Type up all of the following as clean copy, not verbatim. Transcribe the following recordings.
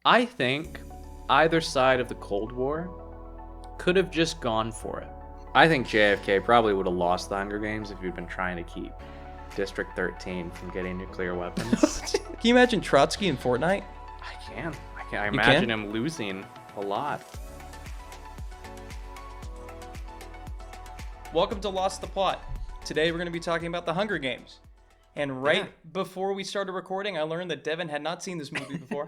I think either side of the Cold War could have just gone for it. I think JFK probably would have lost the Hunger Games if he'd been trying to keep District 13 from getting nuclear weapons. Can you imagine Trotsky in Fortnite? I can. I You imagine can? him losing a lot. Welcome to Lost the Plot. Today we're going to be talking about the Hunger Games. And right before we started recording, I learned that Devin had not seen this movie before.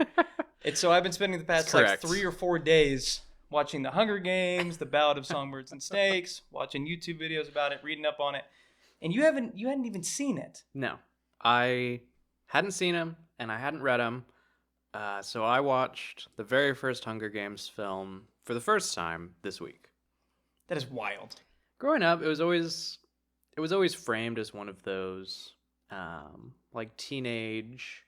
So I've been spending the past like 3 or 4 days watching the Hunger Games, the Ballad of Songbirds and Snakes, watching YouTube videos about it, reading up on it. And you hadn't even seen it. No, I hadn't seen him and I hadn't read him. So I watched the very first Hunger Games film for the first time this week. That is wild. Growing up, it was always framed as one of those like teenage,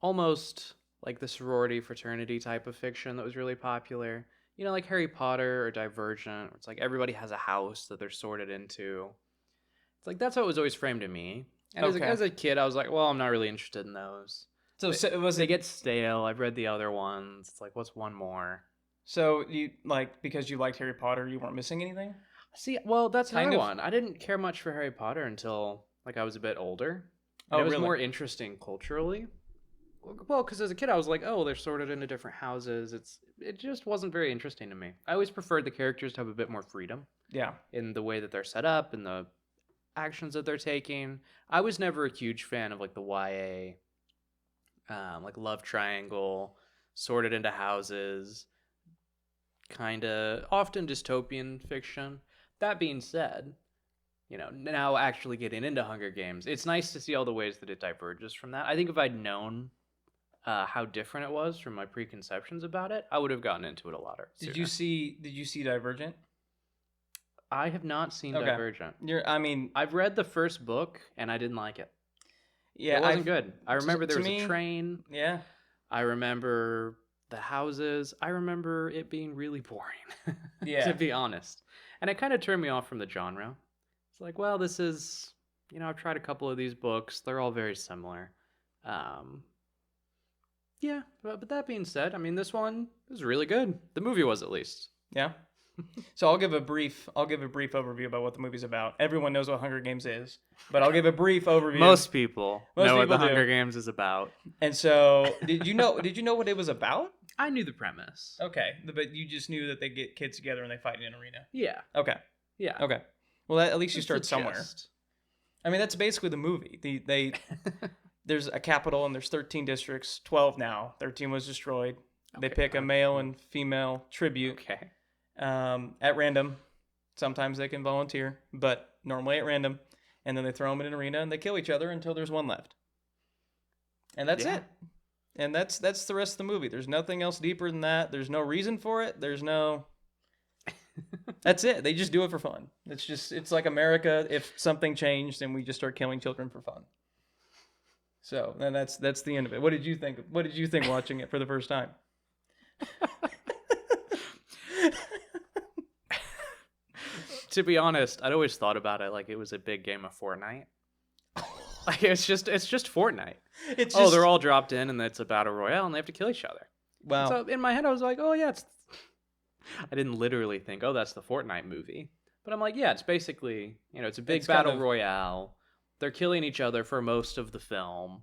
almost like the sorority fraternity type of fiction that was really popular. You know, like Harry Potter or Divergent, where it's like everybody has a house that they're sorted into. It's like that's how it was always framed to me. And as a kid, I was like, well, I'm not really interested in those. So They get stale. I've read the other ones. It's like, what's one more? So you because you liked Harry Potter, you weren't missing anything? See, well, that's Kind another of. one. I didn't care much for Harry Potter until like I was a bit older. Oh, And it was really? more interesting culturally. Well, because as a kid, I was like, oh, they're sorted into different houses. It just wasn't very interesting to me. I always preferred the characters to have a bit more freedom Yeah. in the way that they're set up and the actions that they're taking. I was never a huge fan of like the YA, like love triangle, sorted into houses, kind of often dystopian fiction. That being said, you know, now actually getting into Hunger Games, it's nice to see all the ways that it diverges from that. I think if I'd known how different it was from my preconceptions about it, I would have gotten into it a lot sooner. Did you see Divergent? I have not seen Okay. Divergent. I've read the first book and I didn't like it. Yeah, It wasn't good. I remember there to was me- a train. Yeah. I remember the houses. I remember it being really boring, Yeah. to be honest. And it kind of turned me off from the genre. It's like, well, this is, you know, I've tried a couple of these books. They're all very similar. Yeah, but that being said, I mean, this one was really good. The movie was, at least. Yeah. So I'll give a brief overview about what the movie's about. Everyone knows what Hunger Games is, but I'll give a brief overview. Most people know what the people do. Hunger Games is about. And so, did you know what it was about? I knew the premise. Okay, but you just knew that they get kids together and they fight in an arena. Yeah. Okay. Yeah. Okay. Well, at least you That's start the somewhere. gist. I mean, that's basically the movie. There's a capital and there's 13 districts, 12 now. 13 was destroyed. They Okay, pick a male and female tribute Okay. at random. Sometimes they can volunteer, but normally at random. And then they throw them in an arena and they kill each other until there's one left. And that's Yeah. it. And that's the rest of the movie. There's nothing else deeper than that. There's no reason for it. There's no... That's it. They just do it for fun. It's like America. If something changed, then we just start killing children for fun. So then that's the end of it. What did you think? What did you think watching it for the first time? To be honest, I'd always thought about it like it was a big game of Fortnite. Like it's just Fortnite. It's Oh, they're all dropped in and it's a battle royale and they have to kill each other. wow. So in my head I was like, oh yeah, it's I didn't literally think, oh, that's the Fortnite movie. But I'm like, yeah, it's basically, you know, it's a big It's kind battle of- royale. They're killing each other for most of the film.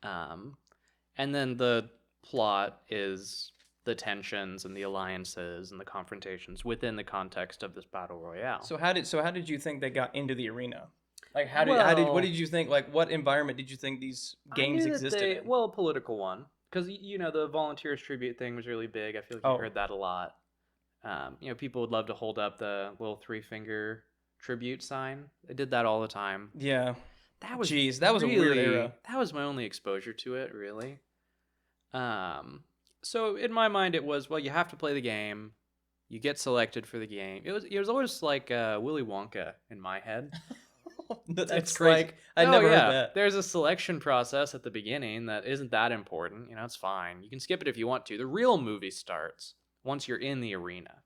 And then the plot is the tensions and the alliances and the confrontations within the context of this battle royale. So how did you think they got into the arena? Like what Well- did you think? Like what environment did you think these games existed in? Well, a political one. Because, you know, the volunteers tribute thing was really big. I feel like Oh. you heard that a lot. You know, people would love to hold up the little 3-finger tribute sign. They did that all the time. Yeah. That was That was a weird era. That was my only exposure to it, really. So in my mind, it was, well, you have to play the game. You get selected for the game. It was always like Willy Wonka in my head. That's It's crazy. like I never heard that. There's a selection process at the beginning that isn't that important. You know, it's fine. You can skip it if you want to. The real movie starts once you're in the arena.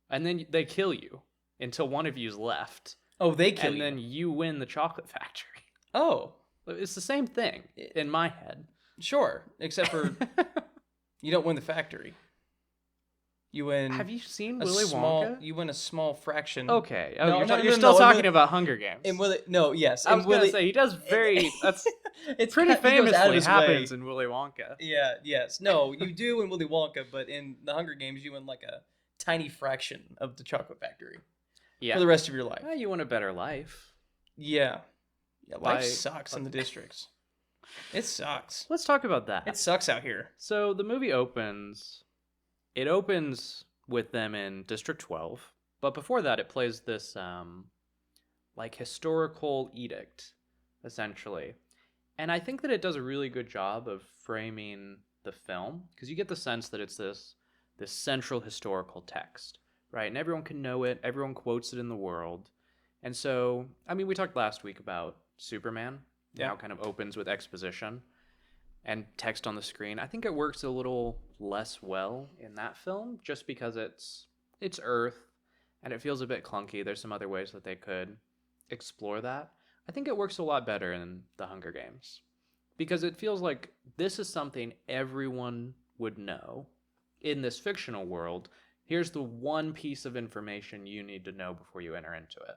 And then they kill you until one of you's left. Oh, they kill And you. then you win the chocolate factory. Oh, It's the same thing in my head. sure. Except for You don't win the factory. You win. Have you seen a Willy small. Wonka? You win a small fraction. Okay. Oh, No, you're still talking about Hunger Games. In Willy, no, yes. I was gonna say he does very. That's it's pretty he goes out of famously his happens way. in Willy Wonka. Yeah. Yes. No, you do in Willy Wonka, but in the Hunger Games, you win like a tiny fraction of the chocolate factory Yeah. for the rest of your life. Well, you want a better life. Yeah. Yeah. Life By- sucks in the districts. It sucks. Let's talk about that. It sucks out here. So the movie opens. It opens with them in District 12, but before that, it plays this like historical edict, essentially. And I think that it does a really good job of framing the film because you get the sense that it's this central historical text, right? And everyone can know it. Everyone quotes it in the world. And so, I mean, we talked last week about Superman. Yeah. How it kind of opens with exposition and text on the screen. I think it works a little less well in that film just because it's Earth and it feels a bit clunky. There's some other ways that they could explore that. I think it works a lot better in The Hunger Games because it feels like this is something everyone would know in this fictional world. Here's the one piece of information you need to know before you enter into it.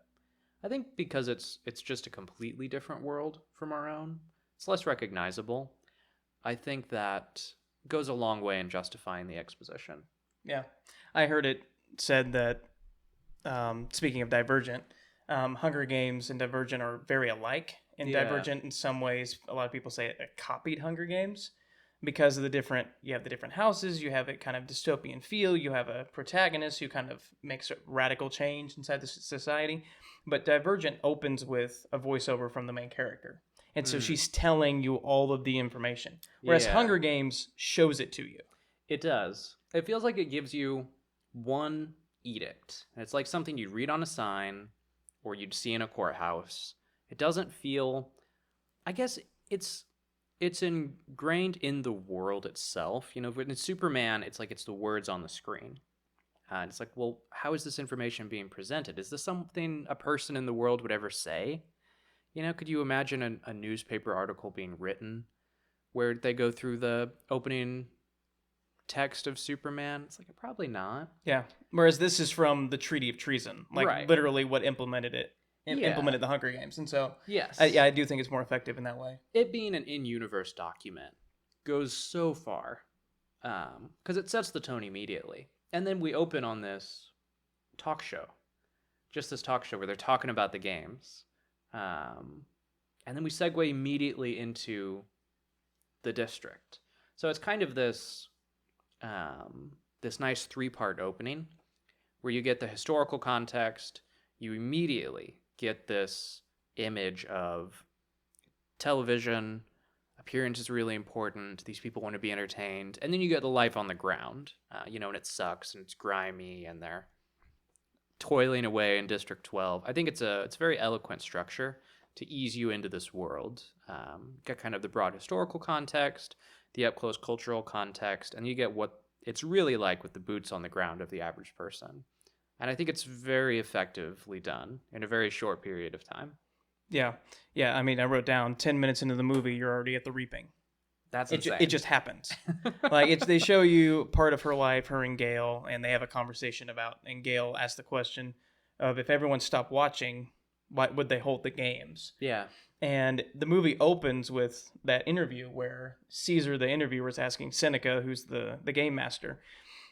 I think because it's just a completely different world from our own, it's less recognizable. I think that goes a long way in justifying the exposition. Yeah. I heard it said that, speaking of Divergent, Hunger Games and Divergent are very alike. And Yeah. Divergent, in some ways, a lot of people say it copied Hunger Games because of you have the different houses, you have a kind of dystopian feel, you have a protagonist who kind of makes a radical change inside the society. But Divergent opens with a voiceover from the main character. And so she's telling you all of the information. Whereas Yeah. Hunger Games shows it to you. It does. It feels like it gives you one edict. And it's like something you'd read on a sign or you'd see in a courthouse. It doesn't feel, I guess it's ingrained in the world itself. You know, when it's Superman, it's like it's the words on the screen. And it's like, well, how is this information being presented? Is this something a person in the world would ever say? You know, could you imagine a newspaper article being written where they go through the opening text of Superman? It's like, probably not. Yeah. Whereas this is from the Treaty of Treason, like Right. literally what implemented Yeah. the Hunger Games. And so, Yes. I do think it's more effective in that way. It being an in-universe document goes so far because it sets the tone immediately. And then we open on this talk show, just this talk show where they're talking about the games. And then we segue immediately into the district. So it's kind of this nice 3-part opening where you get the historical context. You immediately get this image of television. Appearance is really important. These people want to be entertained. And then you get the life on the ground, and it sucks and it's grimy and they're toiling away in District 12. I think it's a very eloquent structure to ease you into this world. Get kind of the broad historical context, the up-close cultural context, and you get what it's really like with the boots on the ground of the average person. And I think it's very effectively done in a very short period of time. Yeah. Yeah. I mean, I wrote down 10 minutes into the movie, you're already at the reaping. That's It insane. just happens. Like they show you part of her life, her and Gail, and they have a conversation about, and Gail asks the question of if everyone stopped watching, why would they hold the games? Yeah. And the movie opens with that interview where Caesar, the interviewer, is asking Seneca, who's the game master.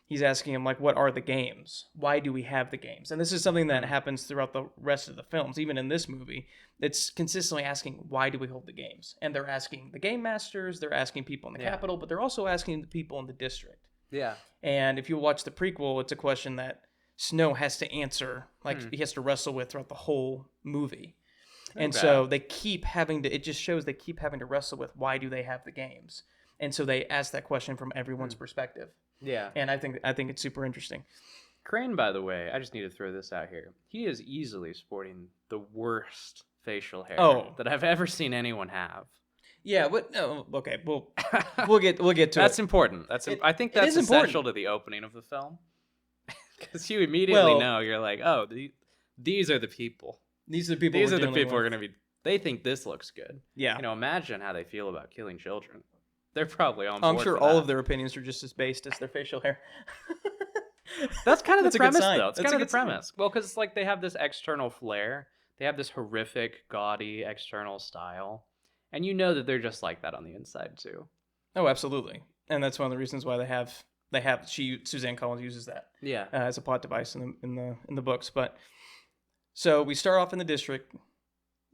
He's asking him, like, what are the games? Why do we have the games? And this is something that happens throughout the rest of the films. Even in this movie, it's consistently asking, why do we hold the games? And they're asking the game masters, they're asking people in the Capitol, but they're also asking the people in the district. Yeah. And if you watch the prequel, it's a question that Snow has to answer, like he has to wrestle with throughout the whole movie. And so they keep having to, it just shows they keep having to wrestle with why do they have the games? And so they ask that question from everyone's perspective. Yeah. And I think it's super interesting. Crane, by the way, I just need to throw this out here. He is easily sporting the worst facial hair that I've ever seen anyone have. Yeah, but no, okay, we'll get to That's it. important. I think that's essential to the opening of the film. Because you immediately know, you're like, oh, these are the people. These are the people. These are the people who are going to be. They think this looks good. Yeah. Imagine how they feel about killing children. they're probably on I'm board sure for all that. of their opinions are just as based as their facial hair. That's kind of That's the a good premise, sign. though. It's That's kind a of the good sign. premise. Well, because it's like they have this external flair. They have this horrific, gaudy external style. And you know that they're just like that on the inside, too. Oh, absolutely. And that's one of the reasons why Suzanne Collins uses that Yeah. as a plot device in the books. But so we start off in the district,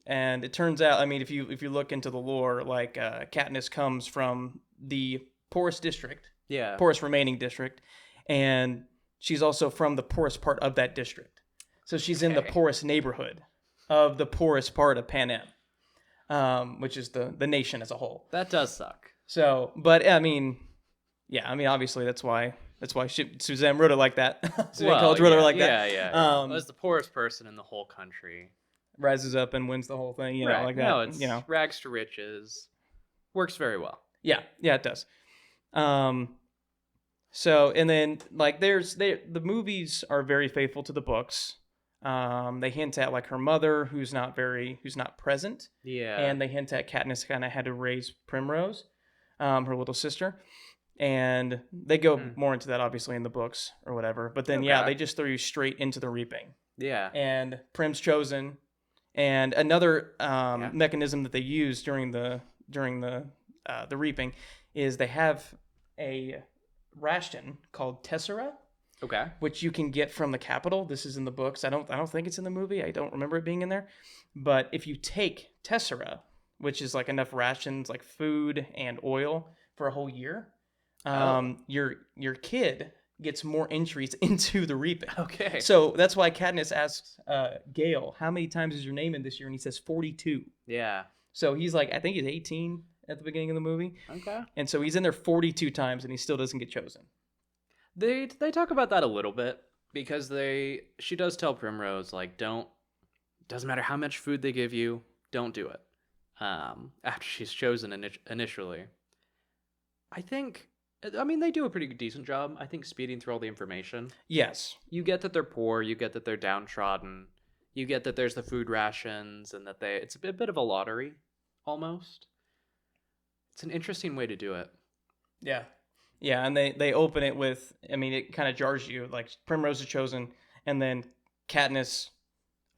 and it turns out, I mean, if you look into the lore, like Katniss comes from the poorest district, Yeah. poorest remaining district, and she's also from the poorest part of that district. So she's in the poorest neighborhood of the poorest part of Panem, which is the nation as a whole. That does suck. So, but I mean, yeah, I mean, obviously that's why Suzanne wrote it like that. Suzanne College wrote it like that. Yeah. Well, as the poorest person in the whole country. Rises up and wins the whole thing, you know, like that. No, it's you know, rags to riches. Works very well. yeah, it does. So, and then like the movies are very faithful to the books. They hint at like her mother, who's not present. Yeah. And they hint at Katniss kind of had to raise Primrose, her little sister. And they go more into that obviously in the books or whatever. But then they just throw you straight into the reaping. Yeah. And Prim's chosen. And another mechanism that they use during the reaping is they have a ration called Tessera. Okay. Which you can get from the Capitol. This is in the books. I don't think it's in the movie. I don't remember it being in there. But if you take Tessera, which is like enough rations, like food and oil for a whole year, your kid gets more entries into the reaping. Okay. So that's why Katniss asks Gale, how many times is your name in this year? And he says 42. Yeah. So he's like, I think he's 18 at the beginning of the movie. Okay. And so he's in there 42 times and he still doesn't get chosen. They talk about that a little bit because she does tell Primrose like doesn't matter how much food they give you, don't do it. After she's chosen initially. I mean, they do a pretty decent job, I think, speeding through all the information. Yes. You get that they're poor, you get that they're downtrodden, you get that there's the food rations, and that it's a bit of a lottery, almost. It's an interesting way to do it. Yeah. Yeah, and they open it with, I mean, it kind of jars you. Like, Primrose is chosen, and then Katniss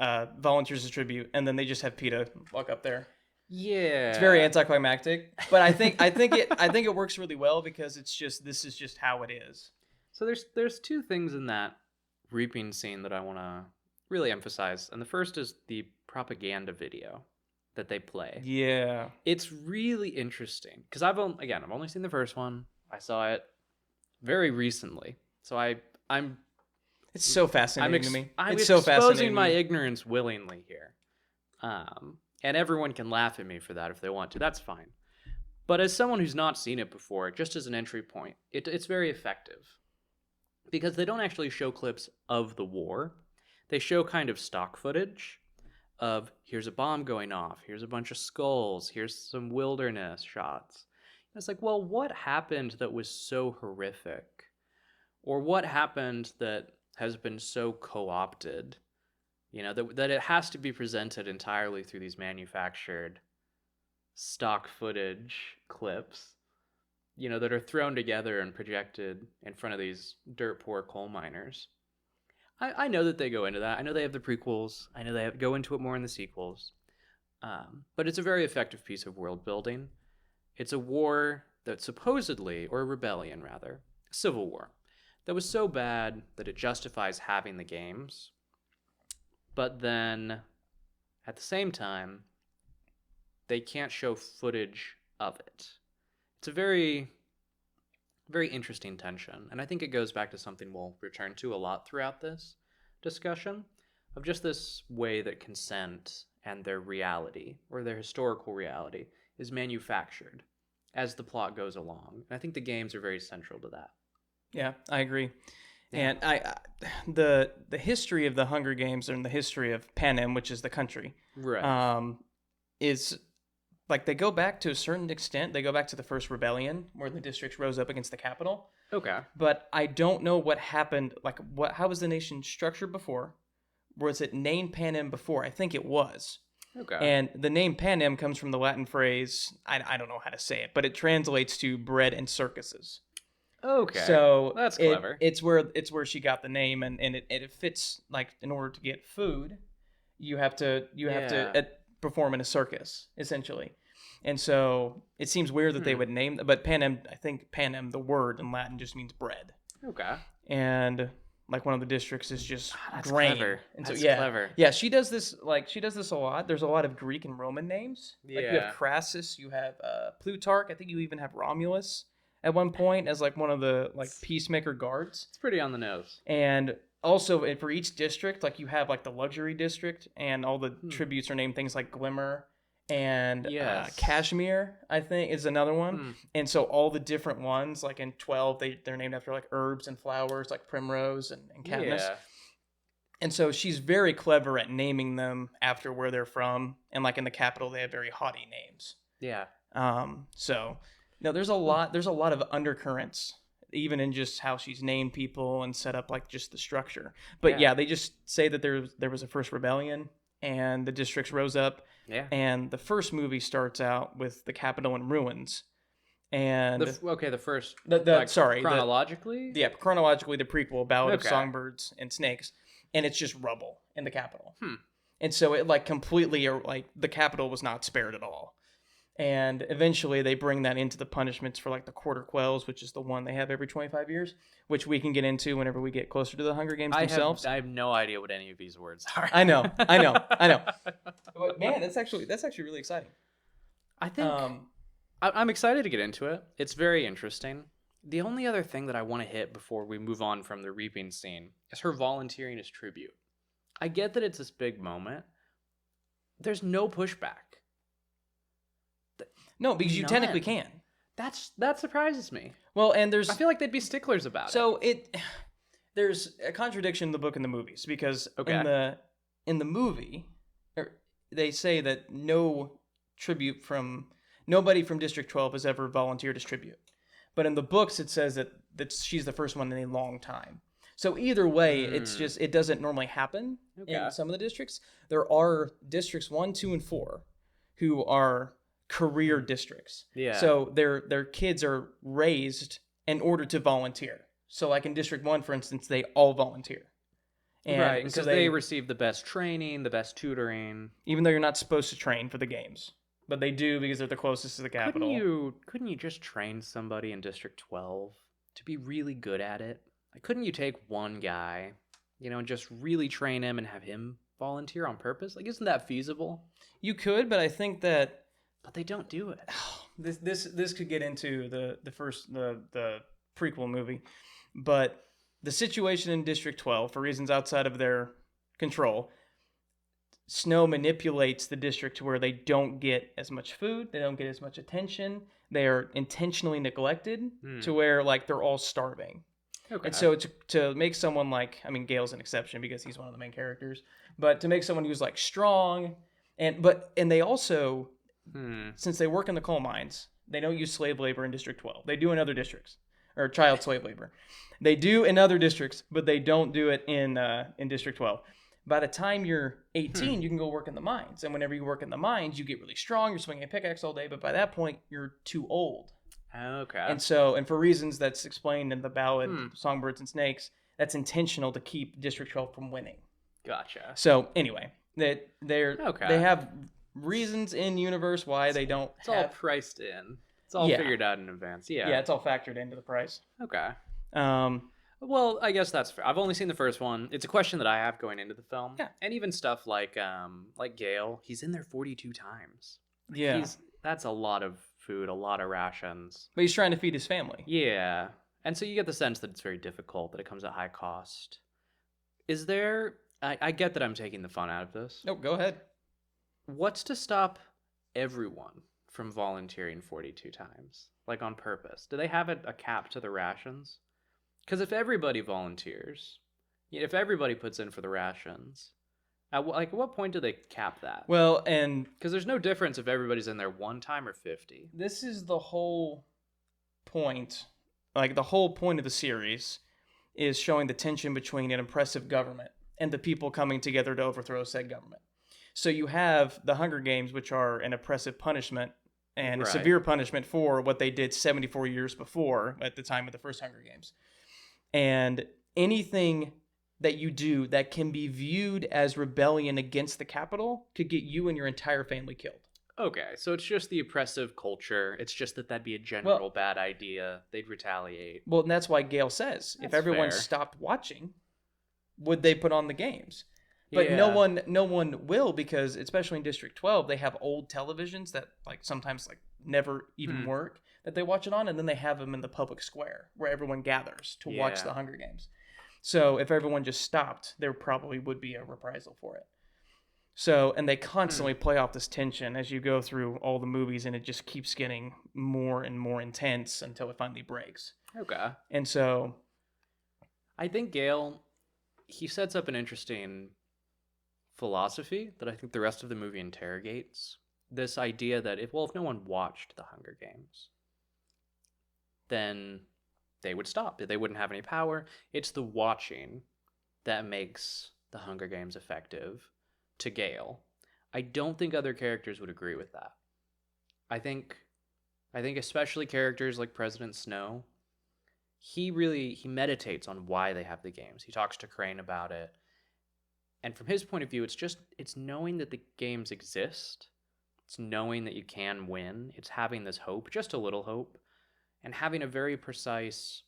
volunteers as tribute, and then they just have Peeta walk up there. Yeah, it's very anticlimactic, but I think it works really well because this is just how it is. So there's two things in that reaping scene that I want to really emphasize, and the first is the propaganda video that they play. Yeah, it's really interesting because I've only seen the first one. I saw it very recently, so I'm. It's so fascinating to me. I'm so exposing my ignorance willingly here. And everyone can laugh at me for that if they want to. That's fine. But as someone who's not seen it before, just as an entry point, it's very effective. Because they don't actually show clips of the war. They show kind of stock footage of here's a bomb going off, here's a bunch of skulls, here's some wilderness shots. And it's like, well, what happened that was so horrific? Or what happened that has been so co-opted? You know, that it has to be presented entirely through these manufactured stock footage clips, you know, that are thrown together and projected in front of these dirt poor coal miners. I know that they go into that. I know they have the prequels. I know they go into it more in the sequels. But it's a very effective piece of world building. It's a war that supposedly, or a rebellion rather, a civil war, that was so bad that it justifies having the games. But then, at the same time, they can't show footage of it. It's a very, very interesting tension. And I think it goes back to something we'll return to a lot throughout this discussion, of just this way that consent and their reality, or their historical reality, is manufactured as the plot goes along. And I think the games are very central to that. Yeah, I agree. And the history of the Hunger Games and the history of Panem, which is the country, right, is like they go back to a certain extent. They go back to the first rebellion where the districts rose up against the capital. Okay. But I don't know what happened. Like, how was the nation structured before? Was it named Panem before? I think it was. Okay. And the name panem comes from the Latin phrase, I don't know how to say it, but it translates to bread and circuses. Okay. So that's clever. It's where she got the name, and it fits, like, in order to get food, you have to perform in a circus, essentially. And so it seems weird that they would name, but panem, I think panem, the word in Latin, just means bread. Okay. And like one of the districts is just That's grain. clever. And That's so yeah, clever. yeah, she does this a lot. There's a lot of Greek and Roman names. Like you Yeah. have Crassus, you have Plutarch. I think you even have Romulus at one point as like one of the like peacemaker guards. It's pretty on the nose. And also for each district, like you have like the luxury district, and all the tributes are named things like Glimmer and Cashmere, I think, is another one. And so all the different ones, like in 12, they're named after like herbs and flowers, like primrose and Katniss. Yeah. And so she's very clever at naming them after where they're from. And like in the capital, they have very haughty names. Yeah. So no, there's a lot of undercurrents, even in just how she's named people and set up like just the structure. But yeah, they just say that there was a first rebellion and the districts rose up. Yeah. And the first movie starts out with the capital in ruins. And the first. Chronologically, the prequel, Ballad of Songbirds and Snakes, and it's just rubble in the capital. And so it like completely, like the capital was not spared at all. And eventually they bring that into the punishments for like the Quarter Quells, which is the one they have every 25 years, which we can get into whenever we get closer to the Hunger Games themselves. I have no idea what any of these words are. I know. But man, that's actually really exciting. I think I'm excited to get into it. It's very interesting. The only other thing that I want to hit before we move on from the reaping scene is her volunteering as tribute. I get that it's this big moment. There's no pushback. No, because you technically can. That surprises me. Well, and I feel like they'd be sticklers about it. So there's a contradiction in the book and the movies, because in the movie they say that nobody from District 12 has ever volunteered as tribute. But in the books it says that she's the first one in a long time. So either way, it's just, it doesn't normally happen in some of the districts. There are districts 1, 2, and 4 who are career districts. Yeah. So their kids are raised in order to volunteer. So like in District 1, for instance, they all volunteer. Right, because they receive the best training, the best tutoring. Even though you're not supposed to train for the games. But they do, because they're the closest to the capital. Couldn't you just train somebody in District 12 to be really good at it? Like, couldn't you take one guy, and just really train him and have him volunteer on purpose? Like, isn't that feasible? You could, but I think that... But they don't do it. This could get into the prequel movie. But the situation in District 12, for reasons outside of their control, Snow manipulates the district to where they don't get as much food, they don't get as much attention, they are intentionally neglected to where like they're all starving. Okay. And so to make someone like, I mean, Gale's an exception because he's one of the main characters, but to make someone who's like strong, and they also, since they work in the coal mines, they don't use slave labor in District 12. They do in other districts, or child slave labor. They do in other districts, but they don't do it in District 12. By the time you're 18, you can go work in the mines. And whenever you work in the mines, you get really strong. You're swinging a pickaxe all day. But by that point, you're too old. Okay. And for reasons that's explained in the ballad, Songbirds and Snakes, that's intentional to keep District 12 from winning. Gotcha. So anyway, they have reasons in universe why they don't. It's all priced in. It's all figured out in advance. Yeah. Yeah, it's all factored into the price. Okay. Well, I guess that's fair. I've only seen the first one. It's a question that I have going into the film. Yeah. And even stuff like Gale, he's in there 42 times. Yeah. That's a lot of food, a lot of rations. But he's trying to feed his family. Yeah. And so you get the sense that it's very difficult, that it comes at high cost. Is there... I get that I'm taking the fun out of this. No, go ahead. What's to stop everyone from volunteering 42 times? Like on purpose? Do they have a cap to the rations? Because if everybody volunteers, if everybody puts in for the rations, at what point do they cap that? Well, and... Because there's no difference if everybody's in there one time or 50. This is the whole point. Like, the whole point of the series is showing the tension between an oppressive government and the people coming together to overthrow said government. So you have the Hunger Games, which are an oppressive punishment and a Right. severe punishment for what they did 74 years before at the time of the first Hunger Games. And anything that you do that can be viewed as rebellion against the Capitol could get you and your entire family killed. Okay, so it's just the oppressive culture. It's just that that'd be a general bad idea. They'd retaliate. Well, and that's why Gale says, if That's everyone fair. stopped watching, would they put on the games? But no one will, because especially in District 12, they have old televisions that like sometimes like never even work that they watch it on, and then they have them in the public square where everyone gathers to watch the Hunger Games. So if everyone just stopped, there probably would be a reprisal for it. So, and they constantly play off this tension as you go through all the movies, and it just keeps getting more and more intense until it finally breaks. Okay. And so I think Gale, he sets up an interesting philosophy that I think the rest of the movie interrogates. This idea that if no one watched the Hunger Games, then they would stop. They wouldn't have any power. It's the watching that makes the Hunger Games effective to Gale. I don't think other characters would agree with that. I think especially characters like President Snow, he meditates on why they have the games. He talks to Crane about it. And from his point of view, it's knowing that the games exist. It's knowing that you can win. It's having this hope, just a little hope, and having a very precise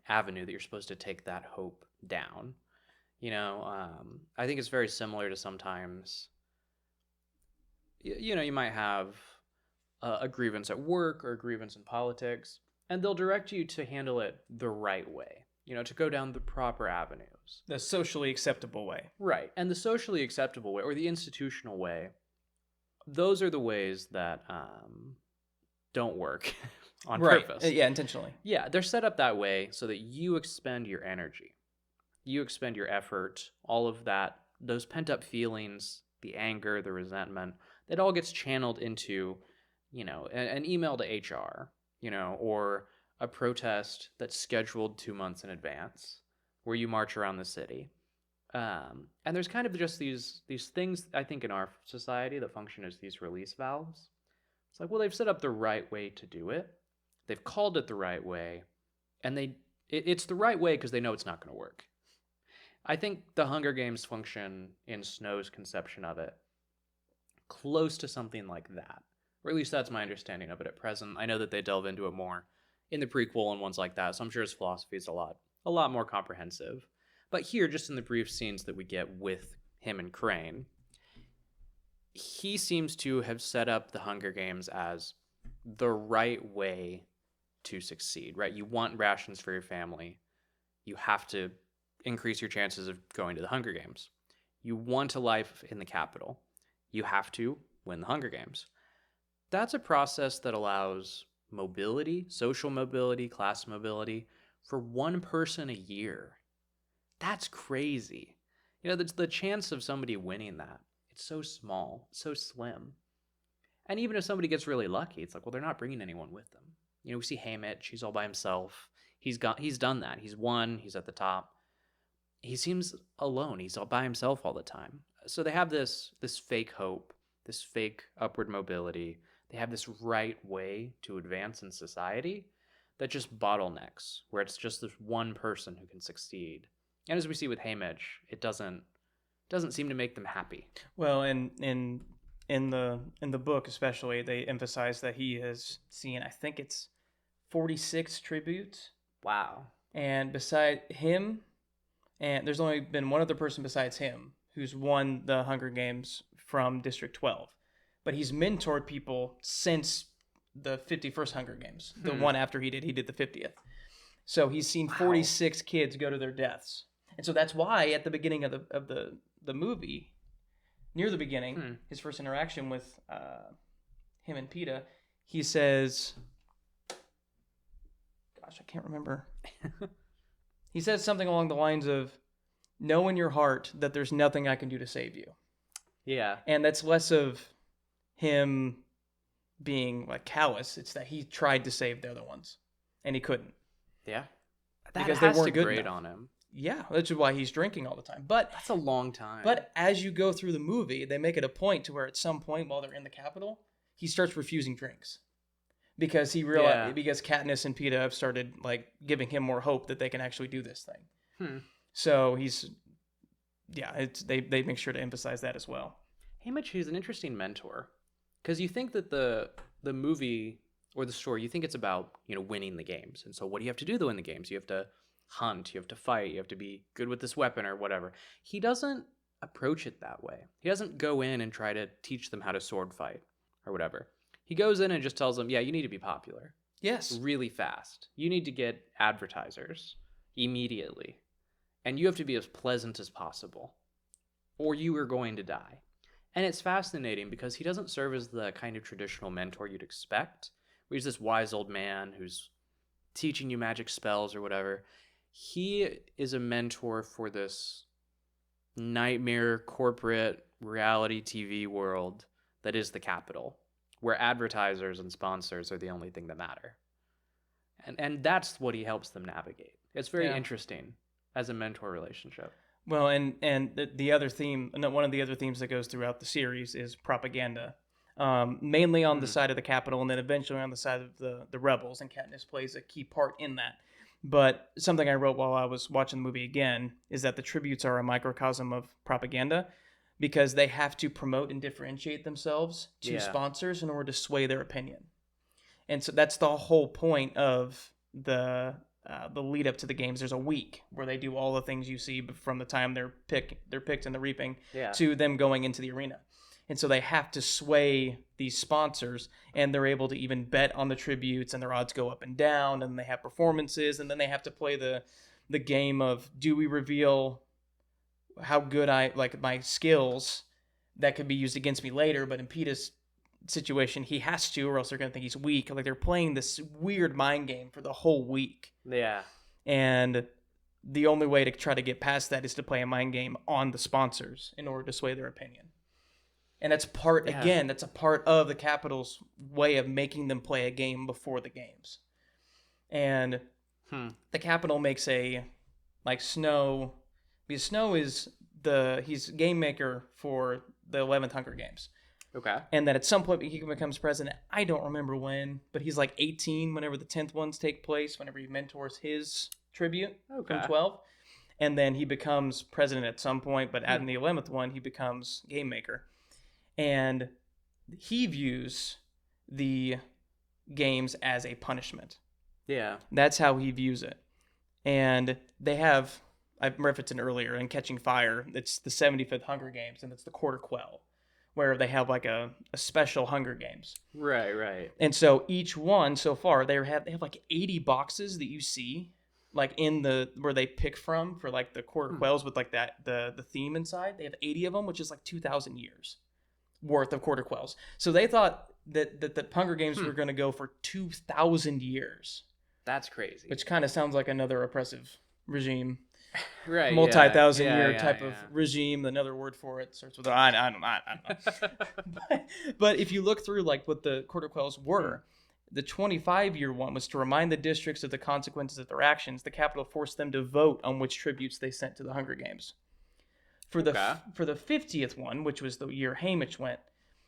avenue that you're supposed to take that hope down. I think it's very similar to sometimes, you might have a grievance at work or a grievance in politics, and they'll direct you to handle it the right way, to go down the proper avenues. the socially acceptable way. Right. And the socially acceptable way or the institutional way, those are the ways that don't work on purpose. Yeah, intentionally. Yeah, they're set up that way so that you expend your energy. You expend your effort, all of that, those pent-up feelings, the anger, the resentment, that all gets channeled into, an email to HR, or a protest that's scheduled 2 months in advance where you march around the city. And there's kind of just these things, I think, in our society that function as these release valves. It's like, well, they've set up the right way to do it. They've called it the right way. And it's the right way because they know it's not going to work. I think the Hunger Games function in Snow's conception of it close to something like that. Or at least that's my understanding of it at present. I know that they delve into it more in the prequel and ones like that, so I'm sure his philosophy is a lot more comprehensive. But here, just in the brief scenes that we get with him and Crane, he seems to have set up the Hunger Games as the right way to succeed, right? You want rations for your family. You have to increase your chances of going to the Hunger Games. You want a life in the Capitol. You have to win the Hunger Games. That's a process that allows mobility, social mobility, class mobility for one person a year. That's crazy. The chance of somebody winning that, it's so small, so slim. And even if somebody gets really lucky, it's like, well, they're not bringing anyone with them. We see Haymitch, he's all by himself. He's done that. He's won, he's at the top. He seems alone. He's all by himself all the time. So they have this fake hope, this fake upward mobility. They have this right way to advance in society that just bottlenecks, where it's just this one person who can succeed. And as we see with Haymitch, it doesn't seem to make them happy. Well, and in the book especially, they emphasize that he has seen, I think it's 46 tributes. Wow. And beside him, and there's only been one other person besides him who's won the Hunger Games from District 12. But he's mentored people since the 51st Hunger Games. The one after he did the 50th. So he's seen 46 kids go to their deaths. And so that's why at the beginning of the movie, near the beginning, his first interaction with him and PETA, he says, gosh, I can't remember. He says something along the lines of, know in your heart that there's nothing I can do to save you. Yeah. And that's less of him being like callous. It's that he tried to save the other ones and he couldn't. Yeah. Because they weren't good grate enough on him. Yeah, which is why he's drinking all the time. But That's a long time. But as you go through the movie, they make it a point to where at some point while they're in the Capitol, he starts refusing drinks because he realized because Katniss and Peeta have started like giving him more hope that they can actually do this thing. So they make sure to emphasize that as well. Haymitch is an interesting mentor because you think that the movie or the story, you think it's about winning the games, and so what do you have to do to win the games? You have to hunt, you have to fight, you have to be good with this weapon or whatever. He doesn't approach it that way. He doesn't go in and try to teach them how to sword fight or whatever. He goes in and just tells them, yeah, you need to be popular. Yes. Really fast. You need to get advertisers immediately. And you have to be as pleasant as possible, or you are going to die. And it's fascinating because he doesn't serve as the kind of traditional mentor you'd expect, where he's this wise old man who's teaching you magic spells or whatever. He is a mentor for this nightmare corporate reality TV world that is the Capitol, where advertisers and sponsors are the only thing that matter. And that's what he helps them navigate. It's very interesting as a mentor relationship. Well, and the other theme, one of the other themes that goes throughout the series is propaganda, mainly on the side of the Capitol and then eventually on the side of the rebels, and Katniss plays a key part in that. But something I wrote while I was watching the movie again is that the tributes are a microcosm of propaganda because they have to promote and differentiate themselves to sponsors in order to sway their opinion. And so that's the whole point of the lead up to the games. There's a week where they do all the things you see from the time they're picked in the reaping to them going into the arena. And so they have to sway these sponsors, and they're able to even bet on the tributes, and their odds go up and down, and they have performances, and then they have to play the game of, do we reveal how good my skills that could be used against me later? But in Peeta's situation, he has to, or else they're going to think he's weak. Like, they're playing this weird mind game for the whole week. Yeah. And the only way to try to get past that is to play a mind game on the sponsors in order to sway their opinion. And that's that's a part of the Capitol's way of making them play a game before the games. And the Capitol makes Snow, because Snow is he's game maker for the 11th Hunger Games. Okay. And that at some point he becomes president. I don't remember when, but he's like 18 whenever the 10th ones take place, whenever he mentors his tribute from 12. And then he becomes president at some point, but in the 11th one, he becomes game maker. And he views the games as a punishment. Yeah. That's how he views it. And they have, I've referenced it earlier, in Catching Fire, it's the 75th Hunger Games, and it's the Quarter Quell, where they have like a special Hunger Games. Right. And so each one so far, they have like 80 boxes that you see, like in where they pick from for like the Quarter Quells with like that, the theme inside. They have 80 of them, which is like 2,000 years worth of Quarter Quells. So they thought that the Hunger Games were going to go for 2,000 years. That's crazy. Which kind of sounds like another oppressive regime. Right. Multi-thousand year type of regime. Another word for it starts with I don't know. But if you look through like what the Quarter Quells were, the 25-year one was to remind the districts of the consequences of their actions. The Capitol forced them to vote on which tributes they sent to the Hunger Games. For the 50th one, which was the year Haymitch went,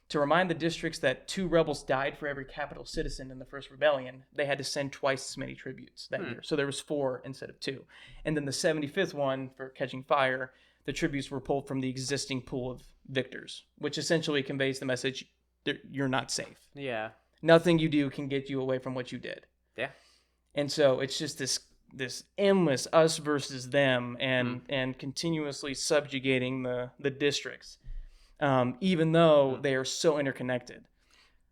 to remind the districts that 2 rebels died for every Capitol citizen in the first rebellion, they had to send twice as many tributes that year. So there was 4 instead of 2. And then the 75th one, for Catching Fire, the tributes were pulled from the existing pool of victors, which essentially conveys the message that you're not safe. Yeah. Nothing you do can get you away from what you did. Yeah. And so it's just this endless us versus them, and continuously subjugating the districts, even though they are so interconnected.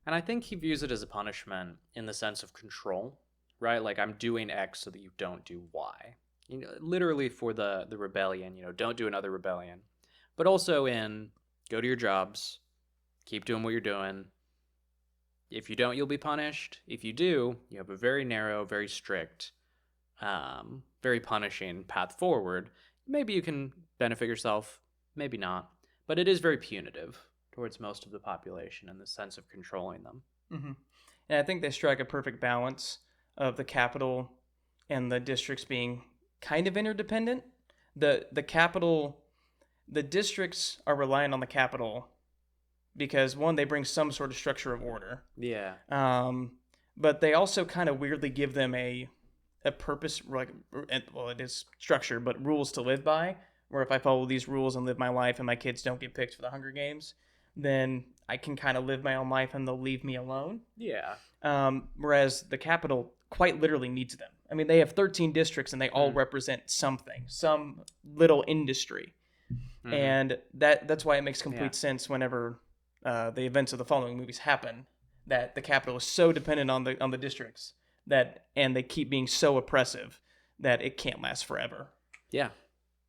And I think he views it as a punishment in the sense of control, right? Like, I'm doing X so that you don't do Y. Literally for the rebellion, don't do another rebellion. But also in go to your jobs, keep doing what you're doing. If you don't, you'll be punished. If you do, you have a very narrow, very strict, very punishing path forward. Maybe you can benefit yourself, maybe not. But it is very punitive towards most of the population in the sense of controlling them. Mm-hmm. And I think they strike a perfect balance of the Capitol and the districts being kind of interdependent, the capital, the districts are reliant on the capital because one, they bring some sort of structure of order. Yeah. But they also kind of weirdly give them a purpose, like, well, it is structure, but rules to live by. Where if I follow these rules and live my life, and my kids don't get picked for the Hunger Games, then I can kind of live my own life, and they'll leave me alone. Yeah. Whereas the capital quite literally needs them. I mean, they have 13 districts, and they all represent something, some little industry, and that's why it makes complete sense whenever the events of the following movies happen. That the capital is so dependent on the districts and they keep being so oppressive that it can't last forever. Yeah.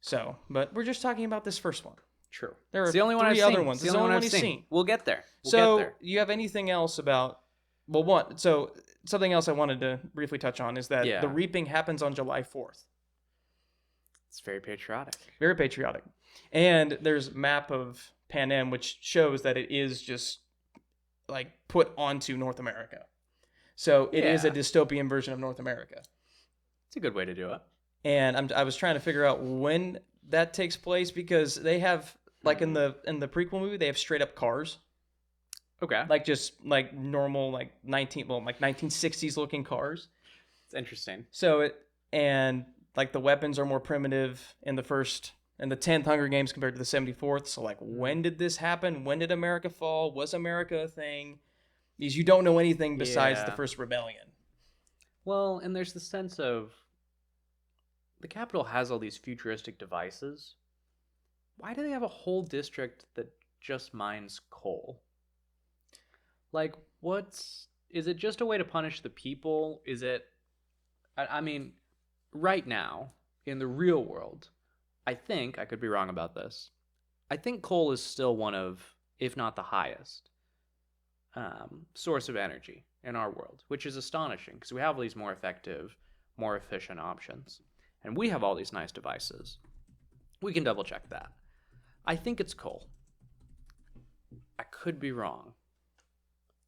So, but we're just talking about this first one. True. There are it's the only one three I've other seen. ones. It's the only one I've seen. We'll get there. So, you have anything else about? Well, one. So, something else I wanted to briefly touch on is that the reaping happens on July 4th. It's very patriotic. Very patriotic. And there's a map of Panem which shows that it is just like put onto North America. So it is a dystopian version of North America. It's a good way to do it. And I was trying to figure out when that takes place because they have like in the prequel movie they have straight up cars. Okay. Like just like normal like 1960s looking cars. It's interesting. So and like the weapons are more primitive in the 10th Hunger Games compared to the 74th. So like when did this happen? When did America fall? Was America a thing? Because you don't know anything besides the first rebellion. Well, and there's the sense of the Capitol has all these futuristic devices. Why do they have a whole district that just mines coal? Like, is it just a way to punish the people? Is it, I mean, right now, in the real world, I think, I could be wrong about this, I think coal is still one of, if not the highest, source of energy in our world, which is astonishing because we have all these more effective, more efficient options. And we have all these nice devices. We can double check that. I think it's coal. I could be wrong.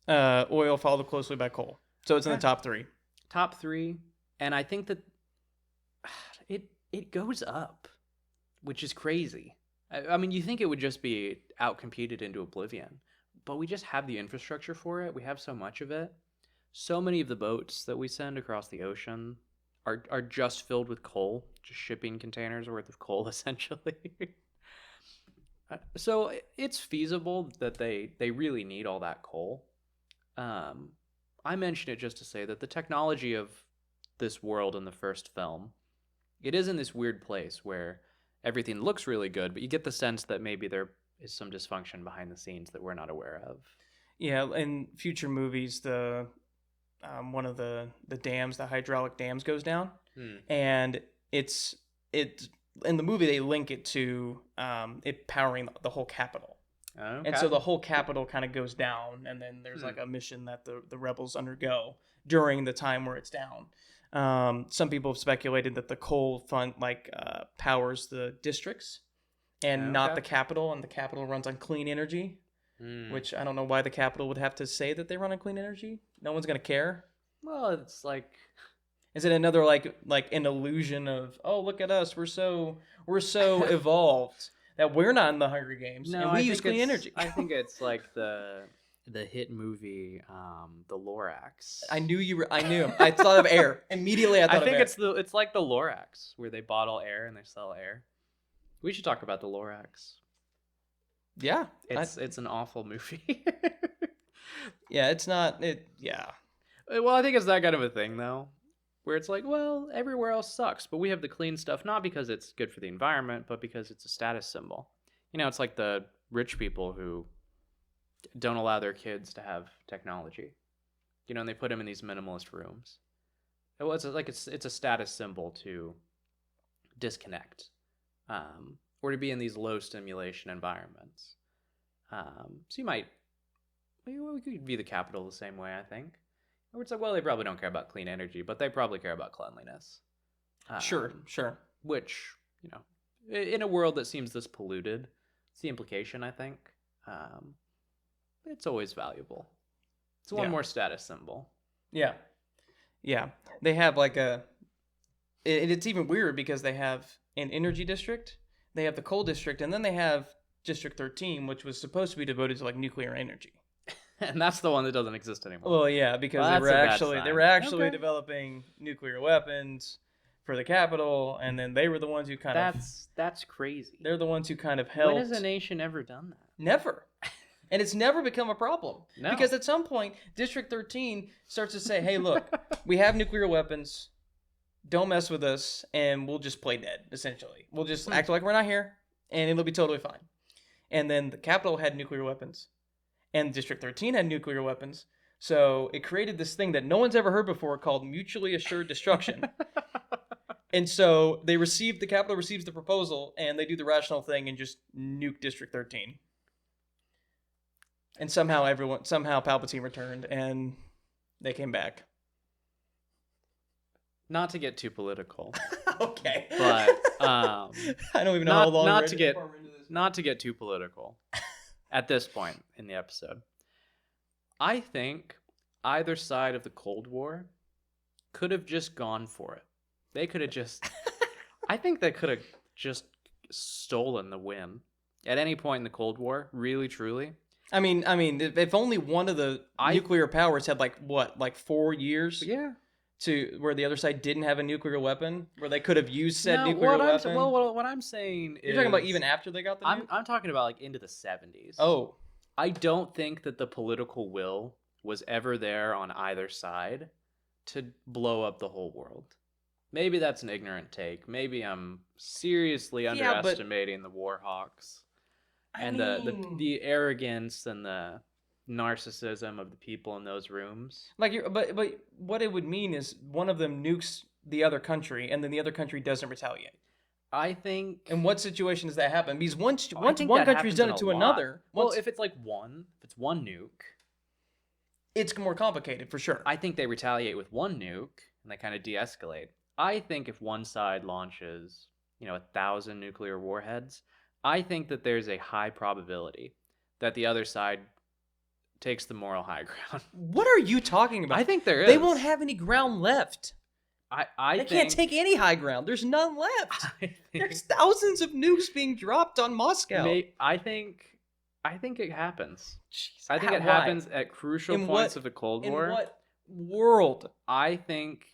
Oil followed closely by coal. So it's in the top 3. Top 3. And I think that it goes up, which is crazy. I mean, you think it would just be outcompeted into oblivion, but we just have the infrastructure for it. We have so much of it. So many of the boats that we send across the ocean are just filled with coal, just shipping containers worth of coal, essentially. So it's feasible that they really need all that coal. I mention it just to say that the technology of this world in the first film, it is in this weird place where everything looks really good, but you get the sense that maybe there is some dysfunction behind the scenes that we're not aware of. Yeah, in future movies, the one of the dams, the hydraulic dams, goes down, and it in the movie they link it to it powering the whole capital. Okay. And so the whole capital kind of goes down, and then there's like a mission that the rebels undergo during the time where it's down. Some people have speculated that the coal fund powers the districts and not the capital, and the capital runs on clean energy, which I don't know why the capital would have to say that they run on clean energy. No one's gonna care. Well, it's like, is it another like an illusion of, oh, look at us, we're so evolved that we're not in the Hunger Games and we use clean energy. I think it's like the hit movie, The Lorax. I knew. I thought of air immediately. I think it's like the Lorax where they bottle air and they sell air. We should talk about the Lorax. Yeah, it's an awful movie. Yeah, it's not. Yeah. Well, I think it's that kind of a thing though, where it's like, well, everywhere else sucks, but we have the clean stuff not because it's good for the environment, but because it's a status symbol. You know, it's like the rich people who don't allow their kids to have technology. You know, and they put them in these minimalist rooms. Well, it's a status symbol to disconnect, or to be in these low stimulation environments. So we could view the capital the same way, I think. Where it's like, well, they probably don't care about clean energy, but they probably care about cleanliness. Sure. Which, you know, in a world that seems this polluted, it's the implication, I think. It's always valuable. It's one more status symbol. Yeah. They have like it's even weird because they have an energy district, they have the coal district, and then they have District 13, which was supposed to be devoted to like nuclear energy. And that's the one that doesn't exist anymore. Well, yeah, because Well, they were actually Okay. developing nuclear weapons for the capital, and then they were the ones who That's crazy. they're the ones who kind of helped. When has a nation ever done that? Never. And it's never become a problem. No. Because at some point, District 13 starts to say, hey, look, we have nuclear weapons. Don't mess with us, and we'll just play dead, essentially. We'll just act like we're not here, and it'll be totally fine. And then the capital had nuclear weapons, and District 13 had nuclear weapons. So it created this thing that no one's ever heard before called mutually assured destruction. And so the capital receives the proposal, and they do the rational thing and just nuke District 13. And somehow Palpatine returned, and they came back. Not to get too political, Okay. but I don't even know how long. not to get too political at this point in the episode. I think either side of the Cold War could have just gone for it. They could have just. I think they could have just stolen the win at any point in the Cold War. Really, truly. I mean, if only one of the nuclear powers had like 4 years, yeah, to where the other side didn't have a nuclear weapon, where they could have used said nuclear weapon. What I'm saying is, you're talking about even after they got the nuke? I'm talking about like into the 70s. Oh, I don't think that the political will was ever there on either side to blow up the whole world. Maybe that's an ignorant take. Maybe I'm seriously underestimating the Warhawks and the arrogance and the narcissism of the people in those rooms. But what it would mean is one of them nukes the other country, and then the other country doesn't retaliate. I think. In what situation does that happen? Because once one country's done it to another, if it's one nuke, it's more complicated for sure. I think they retaliate with one nuke and they kind of de-escalate. I think if one side launches, 1,000 nuclear warheads, I think that there's a high probability that the other side takes the moral high ground. What are you talking about? I think there is. They won't have any ground left. They can't take any high ground. There's none left. There's thousands of nukes being dropped on Moscow. I think it happens. Jeez, I think it happens at crucial points of the Cold War. In what world? I think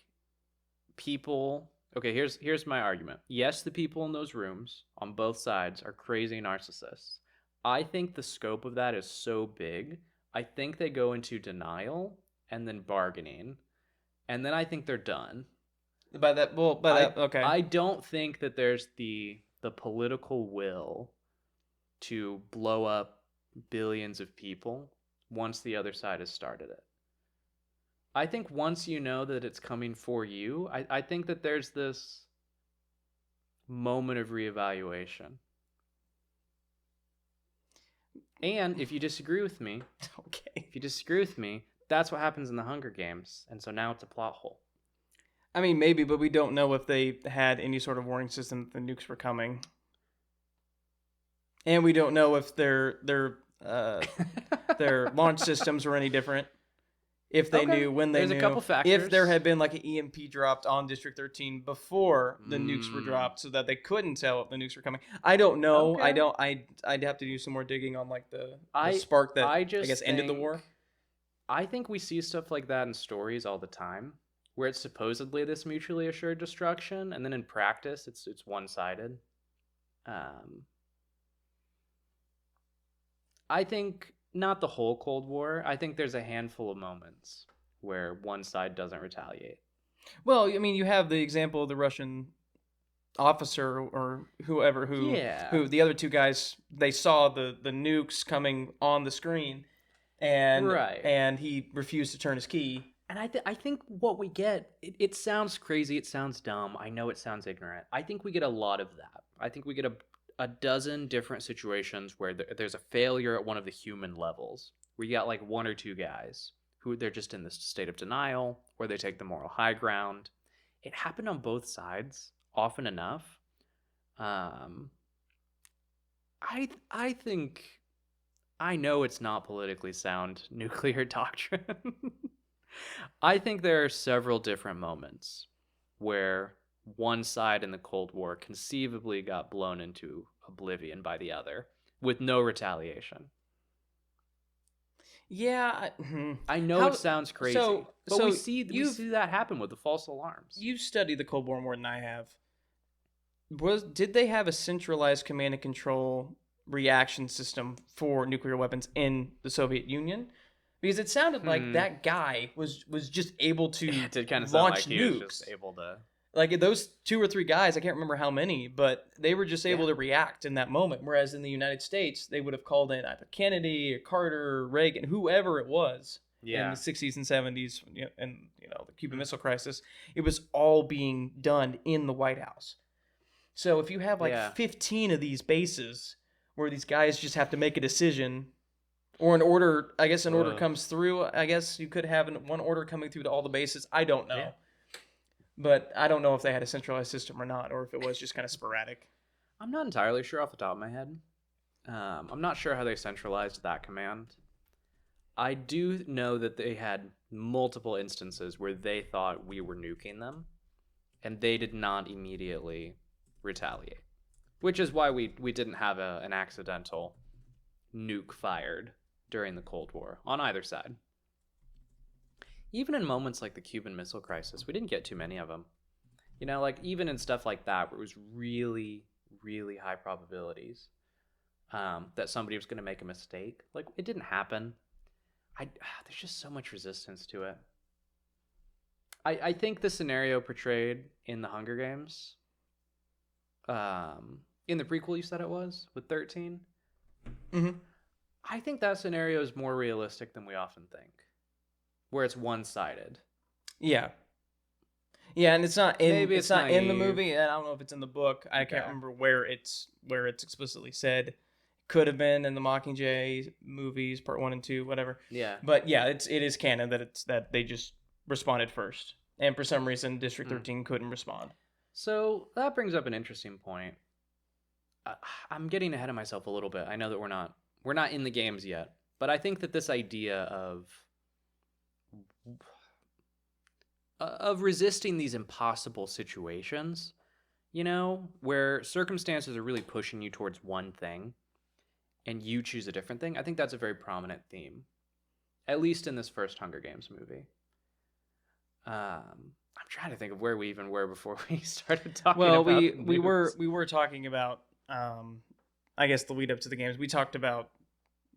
people. Okay, here's my argument. Yes, the people in those rooms on both sides are crazy narcissists. I think the scope of that is so big. I think they go into denial and then bargaining, and then I think they're done. Okay. I don't think that there's the political will to blow up billions of people once the other side has started it. I think once you know that it's coming for you, I think that there's this moment of reevaluation. And if you disagree with me, that's what happens in the Hunger Games, and so now it's a plot hole. I mean, maybe, but we don't know if they had any sort of warning system that the nukes were coming, and we don't know if their launch systems were any different. If they knew when they knew, there's a couple factors. If there had been like an EMP dropped on District 13 before the nukes were dropped, so that they couldn't tell if the nukes were coming. I don't know. Okay. I'd have to do some more digging on like the spark that I guess ended the war. I think we see stuff like that in stories all the time, where it's supposedly this mutually assured destruction, and then in practice, it's one-sided. I think not the whole Cold War. I think there's a handful of moments where one side doesn't retaliate. Well, I mean, you have the example of the Russian officer or whoever who the other two guys, they saw the nukes coming on the screen, and he refused to turn his key. And I think what we get, it sounds crazy, it sounds dumb, I know it sounds ignorant. I think we get a lot of that. I think we get a dozen different situations where there's a failure at one of the human levels, where you got like one or two guys who they're just in this state of denial, or they take the moral high ground. It happened on both sides often enough. I think, I know it's not politically sound nuclear doctrine. I think there are several different moments where one side in the Cold War conceivably got blown into oblivion by the other with no retaliation. Yeah. I know How it sounds crazy, but so we see that happen with the false alarms. you've studied the Cold War more than I have. Did they have a centralized command and control reaction system for nuclear weapons in the Soviet Union? Because it sounded like that guy was just able to It did kind of sound launch like he nukes. was just able to. Like those 2 or 3 guys, I can't remember how many, but they were just able to react in that moment. Whereas in the United States, they would have called in either Kennedy or Carter, or Reagan, whoever it was in the 60s and 70s, and the Cuban Missile Crisis. It was all being done in the White House. So if you have like 15 of these bases where these guys just have to make a decision, or an order, I guess an order comes through, I guess you could have one order coming through to all the bases. I don't know. Yeah. But I don't know if they had a centralized system or not, or if it was just kind of sporadic. I'm not entirely sure off the top of my head. I'm not sure how they centralized that command. I do know that they had multiple instances where they thought we were nuking them, and they did not immediately retaliate, which is why we didn't have an accidental nuke fired during the Cold War on either side. Even in moments like the Cuban Missile Crisis, we didn't get too many of them. Like even in stuff like that where it was really, really high probabilities that somebody was going to make a mistake, like it didn't happen. There's just so much resistance to it. I think the scenario portrayed in the Hunger Games, in the prequel you said it was, with 13, I think that scenario is more realistic than we often think, where it's one-sided. Yeah, and it's not in Maybe it's not in the movie, and I don't know if it's in the book. I can't remember where it's explicitly said. Could have been in the Mockingjay movies, part 1 and 2, whatever. Yeah. But yeah, it is canon that they just responded first, and for some reason, District 13 couldn't respond. So that brings up an interesting point. I'm getting ahead of myself a little bit. I know that we're not in the games yet, but I think that this idea of resisting these impossible situations, where circumstances are really pushing you towards one thing and you choose a different thing, I think that's a very prominent theme, at least in this first Hunger Games movie. I'm trying to think of where we even were before we started talking about we were talking about I guess the lead up to the games. We talked about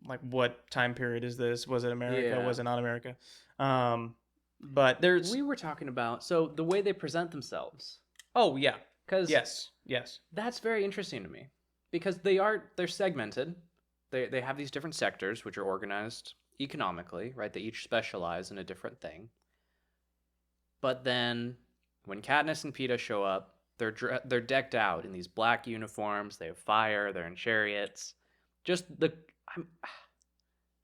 like what time period is this? Was it America? Was it not America? But we were talking about the way they present themselves. Oh yeah. Because yes. That's very interesting to me because they're segmented. They have these different sectors which are organized economically, right? They each specialize in a different thing. But then when Katniss and Peeta show up, they're decked out in these black uniforms. They have fire. They're in chariots. It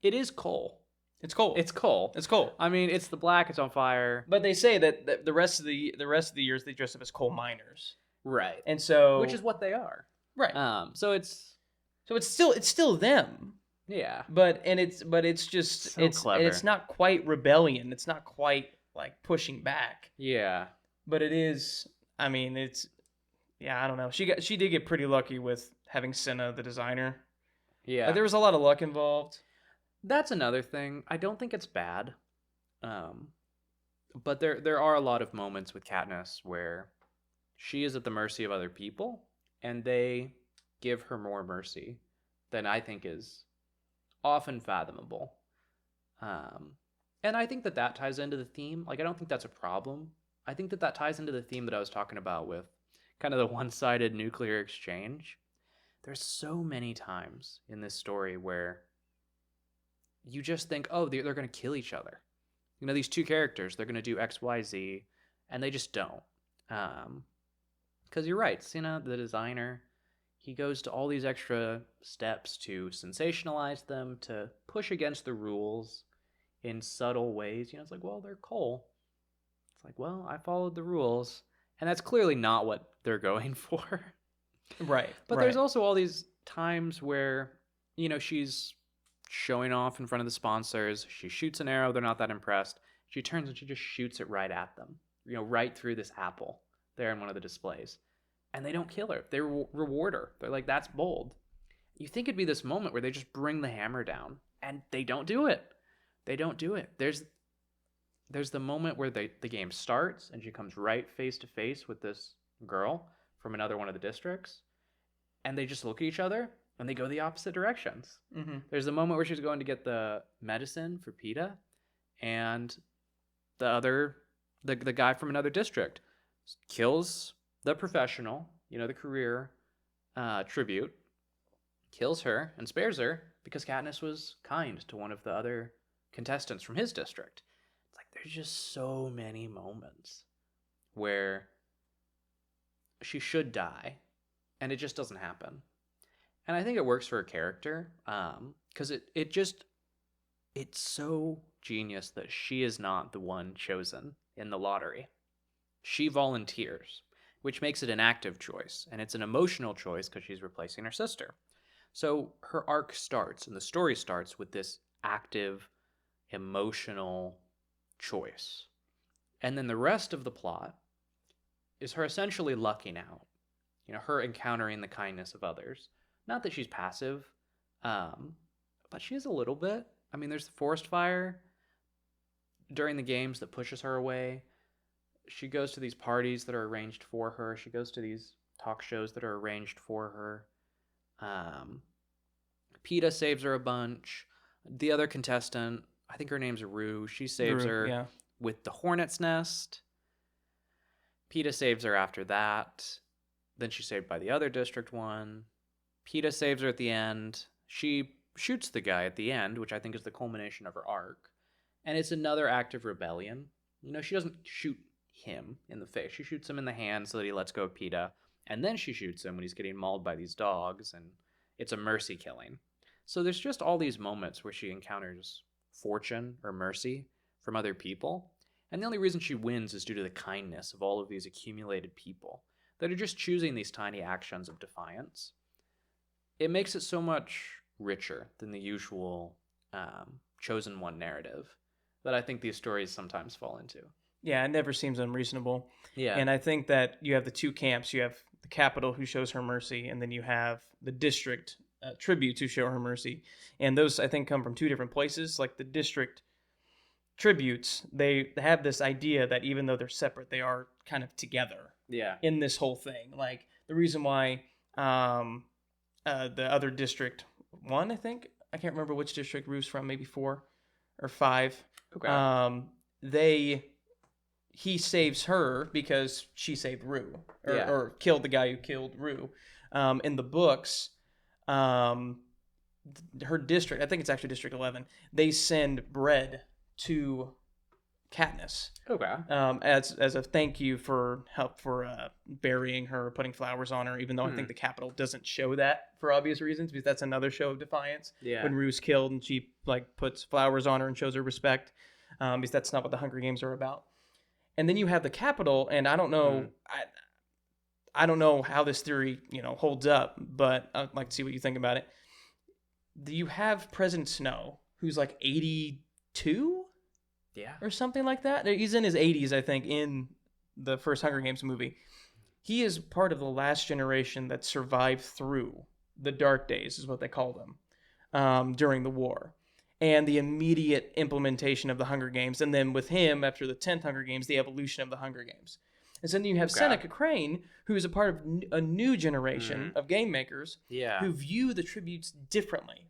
is coal. It's coal. It's coal. It's coal. I mean, it's the black. It's on fire. But they say that the rest of the years they dress up as coal miners. Right. And so, which is what they are. Right. So it's still them. Yeah. But it's just so clever. It's not quite rebellion. It's not quite like pushing back. Yeah. But it is. I mean, I don't know. She did get pretty lucky with having Senna, the designer. Yeah. There was a lot of luck involved. That's another thing. I don't think it's bad. But there are a lot of moments with Katniss where she is at the mercy of other people, and they give her more mercy than I think is often fathomable. And I think that ties into the theme. Like, I don't think that's a problem. I think that ties into the theme that I was talking about with kind of the one-sided nuclear exchange. There's so many times in this story where you just think, oh, they're going to kill each other. These two characters, they're going to do X, Y, Z, and they just don't. Because you're right, Senna, the designer, he goes to all these extra steps to sensationalize them, to push against the rules in subtle ways. It's like, well, they're coal. It's like, well, I followed the rules. And that's clearly not what they're going for. Right. But there's also all these times where, she's showing off in front of the sponsors. She shoots an arrow. They're not that impressed. She turns and she just shoots it right at them, right through this apple there in one of the displays. And they don't kill her. They reward her. They're like, that's bold. You think it'd be this moment where they just bring the hammer down, and they don't do it. They don't do it. There's the moment where the game starts, and she comes right face to face with this girl from another one of the districts, and they just look at each other, and they go the opposite directions. Mm-hmm. There's a moment where she's going to get the medicine for PETA, and the guy from another district kills the professional, the career tribute, kills her and spares her because Katniss was kind to one of the other contestants from his district. It's like there's just so many moments where she should die, and it just doesn't happen. And I think it works for her character, because it's so genius that she is not the one chosen in the lottery. She volunteers, which makes it an active choice, and it's an emotional choice because she's replacing her sister. So her arc starts, and the story starts with this active, emotional choice. And then the rest of the plot is her essentially lucking out. Her encountering the kindness of others. Not that she's passive, but she is a little bit. I mean, there's the forest fire during the games that pushes her away. She goes to these parties that are arranged for her. She goes to these talk shows that are arranged for her. PETA saves her a bunch. The other contestant, I think her name's Rue, she saves her with the hornet's nest. PETA saves her after that. Then she's saved by the other district one. PETA saves her at the end. She shoots the guy at the end, which I think is the culmination of her arc. And it's another act of rebellion. She doesn't shoot him in the face. She shoots him in the hand so that he lets go of PETA. And then she shoots him when he's getting mauled by these dogs. And it's a mercy killing. So there's just all these moments where she encounters fortune or mercy from other people. And the only reason she wins is due to the kindness of all of these accumulated people that are just choosing these tiny actions of defiance. It makes it so much richer than the usual chosen one narrative that I think these stories sometimes fall into. Yeah, it never seems unreasonable. Yeah. And I think that you have the two camps. You have the capital who shows her mercy, and then you have the district tribute to show her mercy. And those, I think, come from two different places. Like the district tributes, they have this idea that even though they're separate, they are kind of together. Yeah. In this whole thing. Like the reason why the other district one, I think, I can't remember which district Rue's from, maybe 4 or 5. Okay. He saves her because she saved Rue, or killed the guy who killed Rue. In the books, her district, I think it's actually District 11, they send bread to Katniss. Okay. As a thank you for help for burying her, putting flowers on her, even though I think the Capitol doesn't show that for obvious reasons, because that's another show of defiance. Yeah. When Rue's killed and she puts flowers on her and shows her respect, because that's not what the Hunger Games are about. And then you have the Capitol, and I don't know, I don't know how this theory holds up, but I'd like to see what you think about it. You have President Snow, who's like 82. Yeah. Or something like that. He's in his 80s, I think, in the first Hunger Games movie. He is part of the last generation that survived through the Dark Days, is what they call them, during the war. And the immediate implementation of the Hunger Games. And then with him, after the 10th Hunger Games, the evolution of the Hunger Games. And so then you have Seneca Crane, who is a part of a new generation of game makers who view the tributes differently.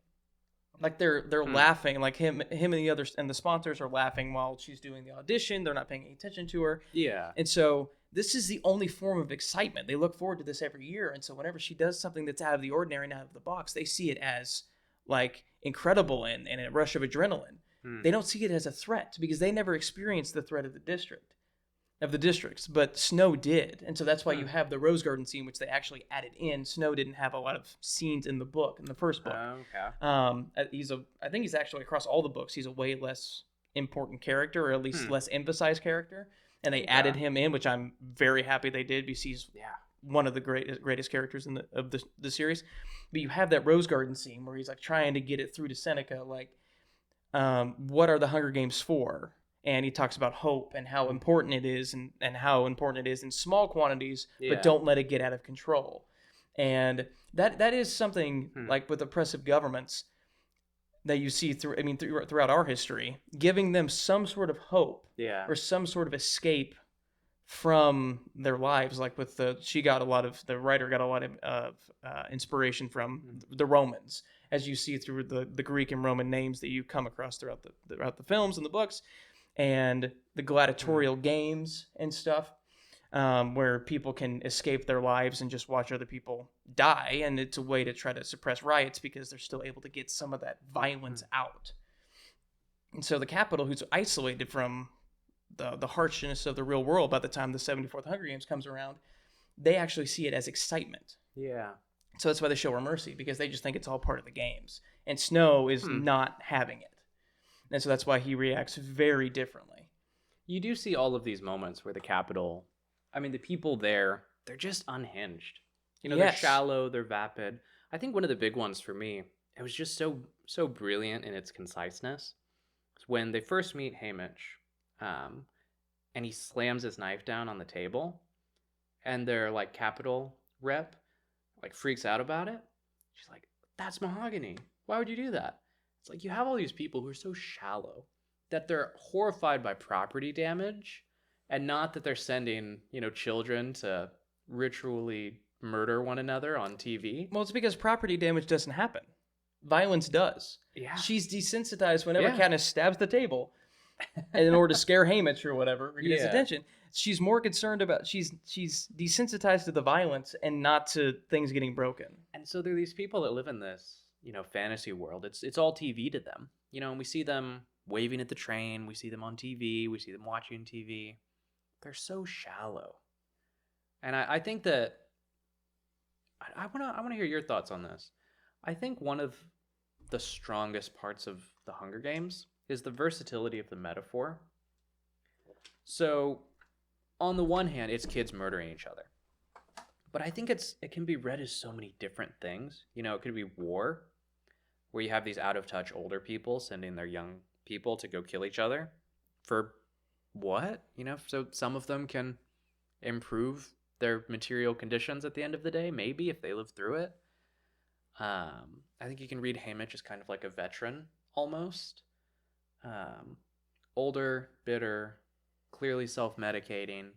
Like they're laughing, like him and the others and the sponsors are laughing while she's doing the audition. They're not paying any attention to her. Yeah. And so this is the only form of excitement. They look forward to this every year. And so whenever she does something that's out of the ordinary and out of the box, they see it as like incredible and a rush of adrenaline. They don't see it as a threat because they never experienced the threat of the districts, but Snow did. And so that's why you have the Rose Garden scene, which they actually added in. Snow didn't have a lot of scenes in the first book. Okay. I think he's actually, across all the books, he's a way less important character, or at least less emphasized character. And they added him in, which I'm very happy they did, because he's one of the greatest characters in the series. But you have that Rose Garden scene where he's like trying to get it through to Seneca, like, what are the Hunger Games for? And he talks about hope and how important it is, and how important it is in small quantities, Yeah. but don't let it get out of control. And that is something like with oppressive governments that you see throughout our history, giving them some sort of hope or some sort of escape from their lives. Like with the writer got a lot of inspiration from the Romans, as you see through the Greek and Roman names that you come across throughout the films and the books, and the gladiatorial games and stuff, where people can escape their lives and just watch other people die, and it's a way to try to suppress riots because they're still able to get some of that violence out. And so the capital, who's isolated from the harshness of the real world by the time the 74th Hunger Games comes around, they actually see it as excitement. Yeah. So that's why they show her mercy, because they just think it's all part of the games. And Snow is not having it. And so that's why he reacts very differently. You do see all of these moments where the capital, I mean, the people there, they're just unhinged. They're shallow, they're vapid. I think one of the big ones for me, it was just so brilliant in its conciseness. It's when they first meet Haymitch, and he slams his knife down on the table, and their like capital rep like freaks out about it. She's like, "That's mahogany. Why would you do that?" It's like, you have all these people who are so shallow that they're horrified by property damage, and not that they're sending, children to ritually murder one another on TV. Well, it's because property damage doesn't happen. Violence does. Yeah. She's desensitized whenever Katniss stabs the table in order to scare Haymitch or whatever, or get his attention. She's more concerned about, she's desensitized to the violence and not to things getting broken. And so there are these people that live in this, fantasy world. It's all TV to them, and we see them waving at the train. We see them on TV. We see them watching TV. They're so shallow. And I think that I want to hear your thoughts on this. I think one of the strongest parts of the Hunger Games is the versatility of the metaphor. So on the one hand, it's kids murdering each other. But I think it can be read as so many different things. It could be war, where you have these out-of-touch older people sending their young people to go kill each other. For what? So some of them can improve their material conditions at the end of the day, maybe, if they live through it. I think you can read Haymitch as kind of like a veteran, almost. Older, bitter, clearly self-medicating.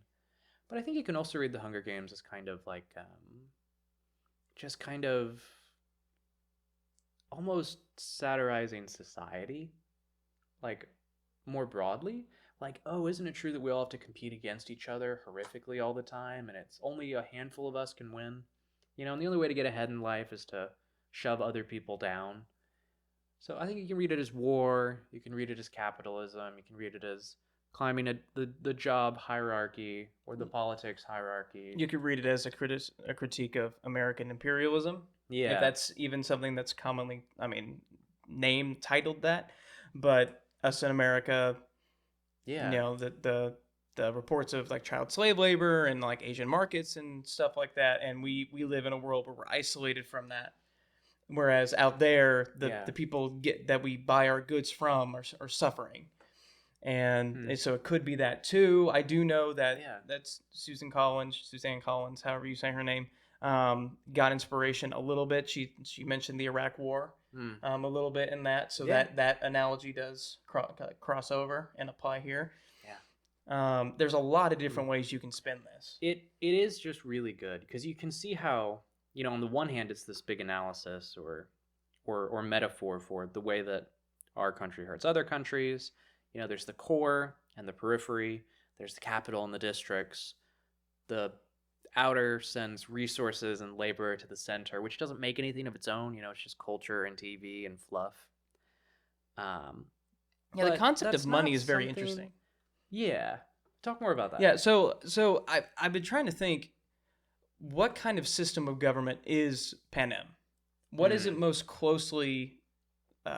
But I think you can also read the Hunger Games as kind of like, just kind of almost satirizing society, like more broadly. Like, oh, isn't it true that we all have to compete against each other horrifically all the time, and it's only a handful of us can win? And the only way to get ahead in life is to shove other people down. So I think you can read it as war, you can read it as capitalism, you can read it as climbing the job hierarchy or the politics hierarchy. You could read it as a critique of American imperialism. Yeah. If that's even something that's commonly, titled that. But Us in America, the reports of like child slave labor and like Asian markets and stuff like that. And we live in a world where we're isolated from that. Whereas out there, the people that we buy our goods from are suffering. And so it could be that too. I do know that that's Suzanne Collins, however you say her name, got inspiration a little bit. She mentioned the Iraq War a little bit in that. So that analogy does cross over and apply here. Yeah. There's a lot of different ways you can spin this. It is just really good because you can see how, on the one hand, it's this big analysis or metaphor for the way that our country hurts other countries. There's the core and the periphery. There's the capital and the districts. The outer sends resources and labor to the center, which doesn't make anything of its own. It's just culture and TV and fluff. The concept of money is very interesting. Yeah. Talk more about that. Yeah, so I've been trying to think, what kind of system of government is Panem? What is it most closely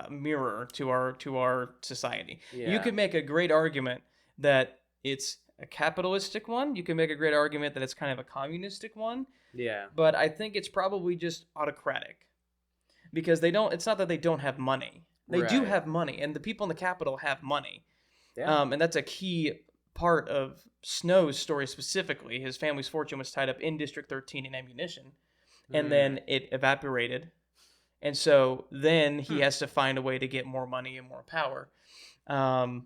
mirror to our society? Yeah. You could make a great argument that it's a capitalistic one. You can make a great argument that it's kind of a communistic one. Yeah. But I think it's probably just autocratic, because it's not that they don't have money. They do have money, and the people in the capital have money. Yeah. And that's a key part of Snow's story specifically. His family's fortune was tied up in District 13 in ammunition, and then it evaporated. And so then he has to find a way to get more money and more power. On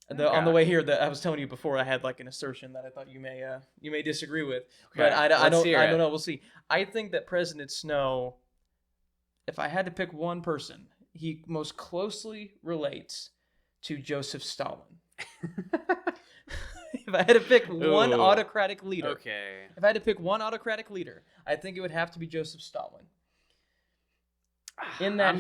the way here, that I was telling you before, I had like an assertion that I thought you may disagree with, but I don't know. We'll see. I think that President Snow, if I had to pick one person, he most closely relates to Joseph Stalin. If I had to pick one autocratic leader, if I had to pick one autocratic leader, I think it would have to be Joseph Stalin. In that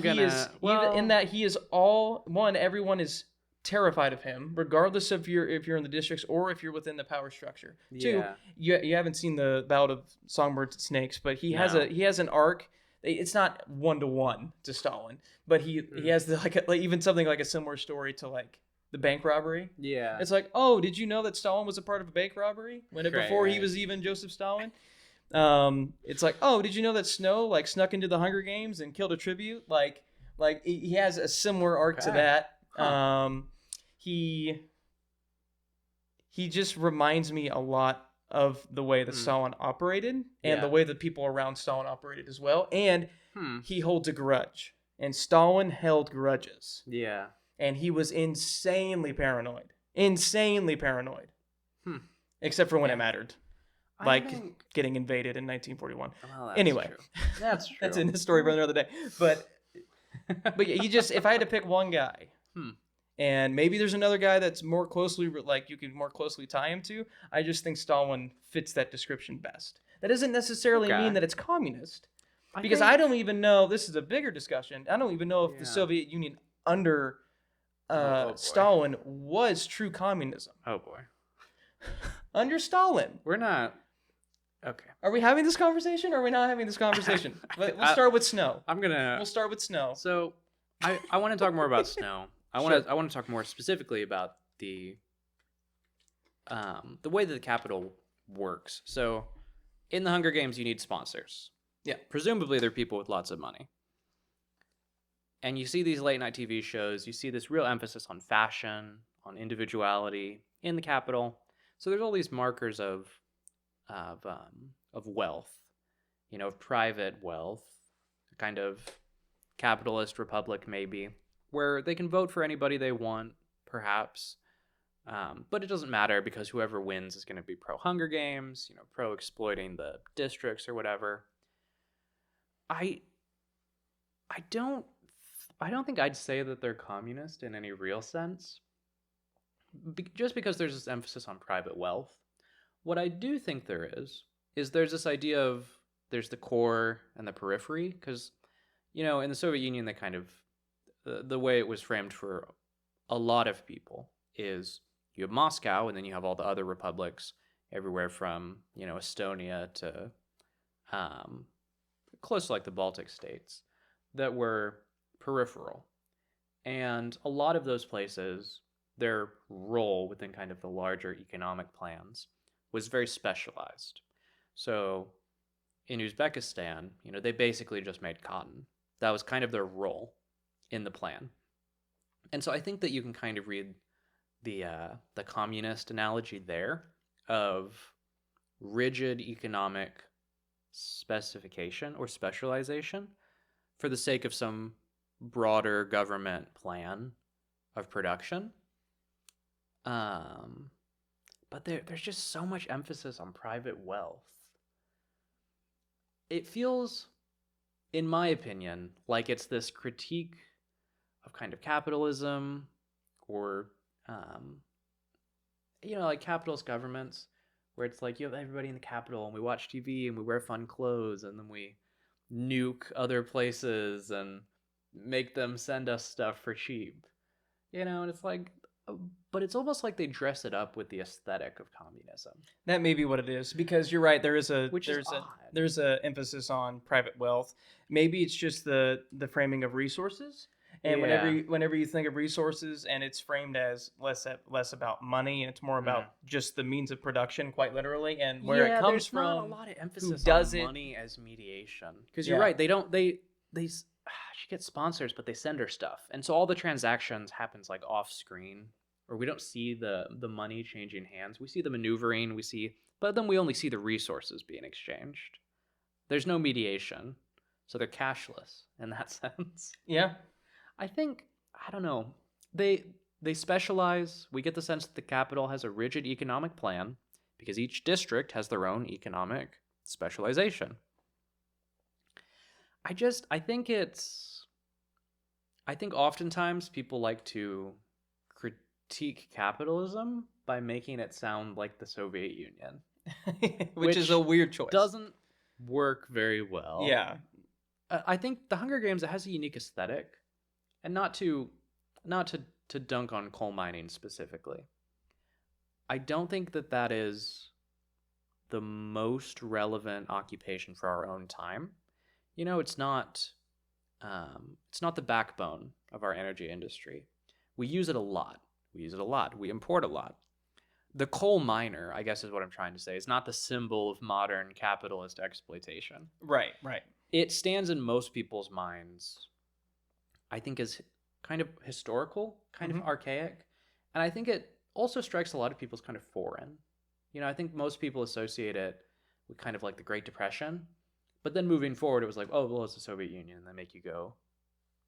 he is all one, everyone is terrified of him, regardless of if you're in the districts or if you're within the power structure. Yeah. Two, you haven't seen the Ballad of Songbirds and Snakes, but he has an arc. It's not 1-to-1 to Stalin, but he has even something like a similar story to like the bank robbery. Yeah, it's like, oh, did you know that Stalin was a part of a bank robbery before he was even Joseph Stalin? It's like, oh, did you know that Snow like snuck into the Hunger Games and killed a tribute? Like he has a similar arc to that. He just reminds me a lot of the way that Stalin operated and the way that people around Stalin operated as well. And he holds a grudge, and Stalin held grudges. Yeah. And he was insanely paranoid. Except for when it mattered. Like getting invaded in 1941. Well, anyway, true. That's true. That's in his story for another day. But he just, if I had to pick one guy, and maybe there's another guy that's more closely, like you could more closely tie him to, I just think Stalin fits that description best. That doesn't necessarily mean that it's communist. Because I don't even know, this is a bigger discussion, I don't even know if the Soviet Union under Stalin was true communism. Oh boy. Under Stalin. We're not. Okay. Are we having this conversation or are we not having this conversation? We'll start with Snow. We'll start with Snow. So I want to talk more about Snow. I want to talk more specifically about the way that the Capitol works. So in the Hunger Games, you need sponsors. Yeah. Presumably they're people with lots of money. And you see these late night TV shows, you see this real emphasis on fashion, on individuality in the Capitol. So there's all these markers of wealth, of private wealth, kind of capitalist republic maybe, where they can vote for anybody they want, perhaps. But it doesn't matter because whoever wins is going to be pro-Hunger Games, pro-exploiting the districts or whatever. I don't think I'd say that they're communist in any real sense. Just because there's this emphasis on private wealth. What I do think there is there's this idea of there's the core and the periphery, because in the Soviet Union they kind of the way it was framed for a lot of people is you have Moscow and then you have all the other republics everywhere from Estonia to close to like the Baltic states that were peripheral, and a lot of those places, their role within kind of the larger economic plans was very specialized. So in Uzbekistan, they basically just made cotton. That was kind of their role in the plan. And so I think that you can kind of read the communist analogy there of rigid economic specification or specialization for the sake of some broader government plan of production. But there's just so much emphasis on private wealth. It feels, in my opinion, like it's this critique of kind of capitalism or, like capitalist governments, where it's like you have everybody in the capital and we watch TV and we wear fun clothes and then we nuke other places and make them send us stuff for cheap. And it's like, but it's almost like they dress it up with the aesthetic of communism. That may be what it is, because you're right. There's a emphasis on private wealth. Maybe it's just the framing of resources. And whenever you think of resources and it's framed as less about money and it's more about just the means of production, quite literally, and where it comes from. Not a lot of emphasis on money as mediation. Because you're right. She gets sponsors, but they send her stuff, and so all the transactions happens like off screen or we don't see the money changing hands. We see the maneuvering, but then we only see the resources being exchanged. There's no mediation, so they're cashless in that sense. Yeah. I don't know. They specialize. We get the sense that the capital has a rigid economic plan because each district has their own economic specialization. I think oftentimes people like to critique capitalism by making it sound like the Soviet Union, which is a weird choice. Doesn't work very well. Yeah. I think the Hunger Games, it has a unique aesthetic, and not to dunk on coal mining specifically. I don't think that is the most relevant occupation for our own time. It's not the backbone of our energy industry. We use it a lot. We import a lot. The coal miner, I guess is what I'm trying to say, is not the symbol of modern capitalist exploitation. Right. It stands in most people's minds, I think, as kind of historical, kind of archaic. And I think it also strikes a lot of people as kind of foreign. I think most people associate it with kind of like the Great Depression. But then moving forward, it was like, oh, well, it's the Soviet Union. And they make you go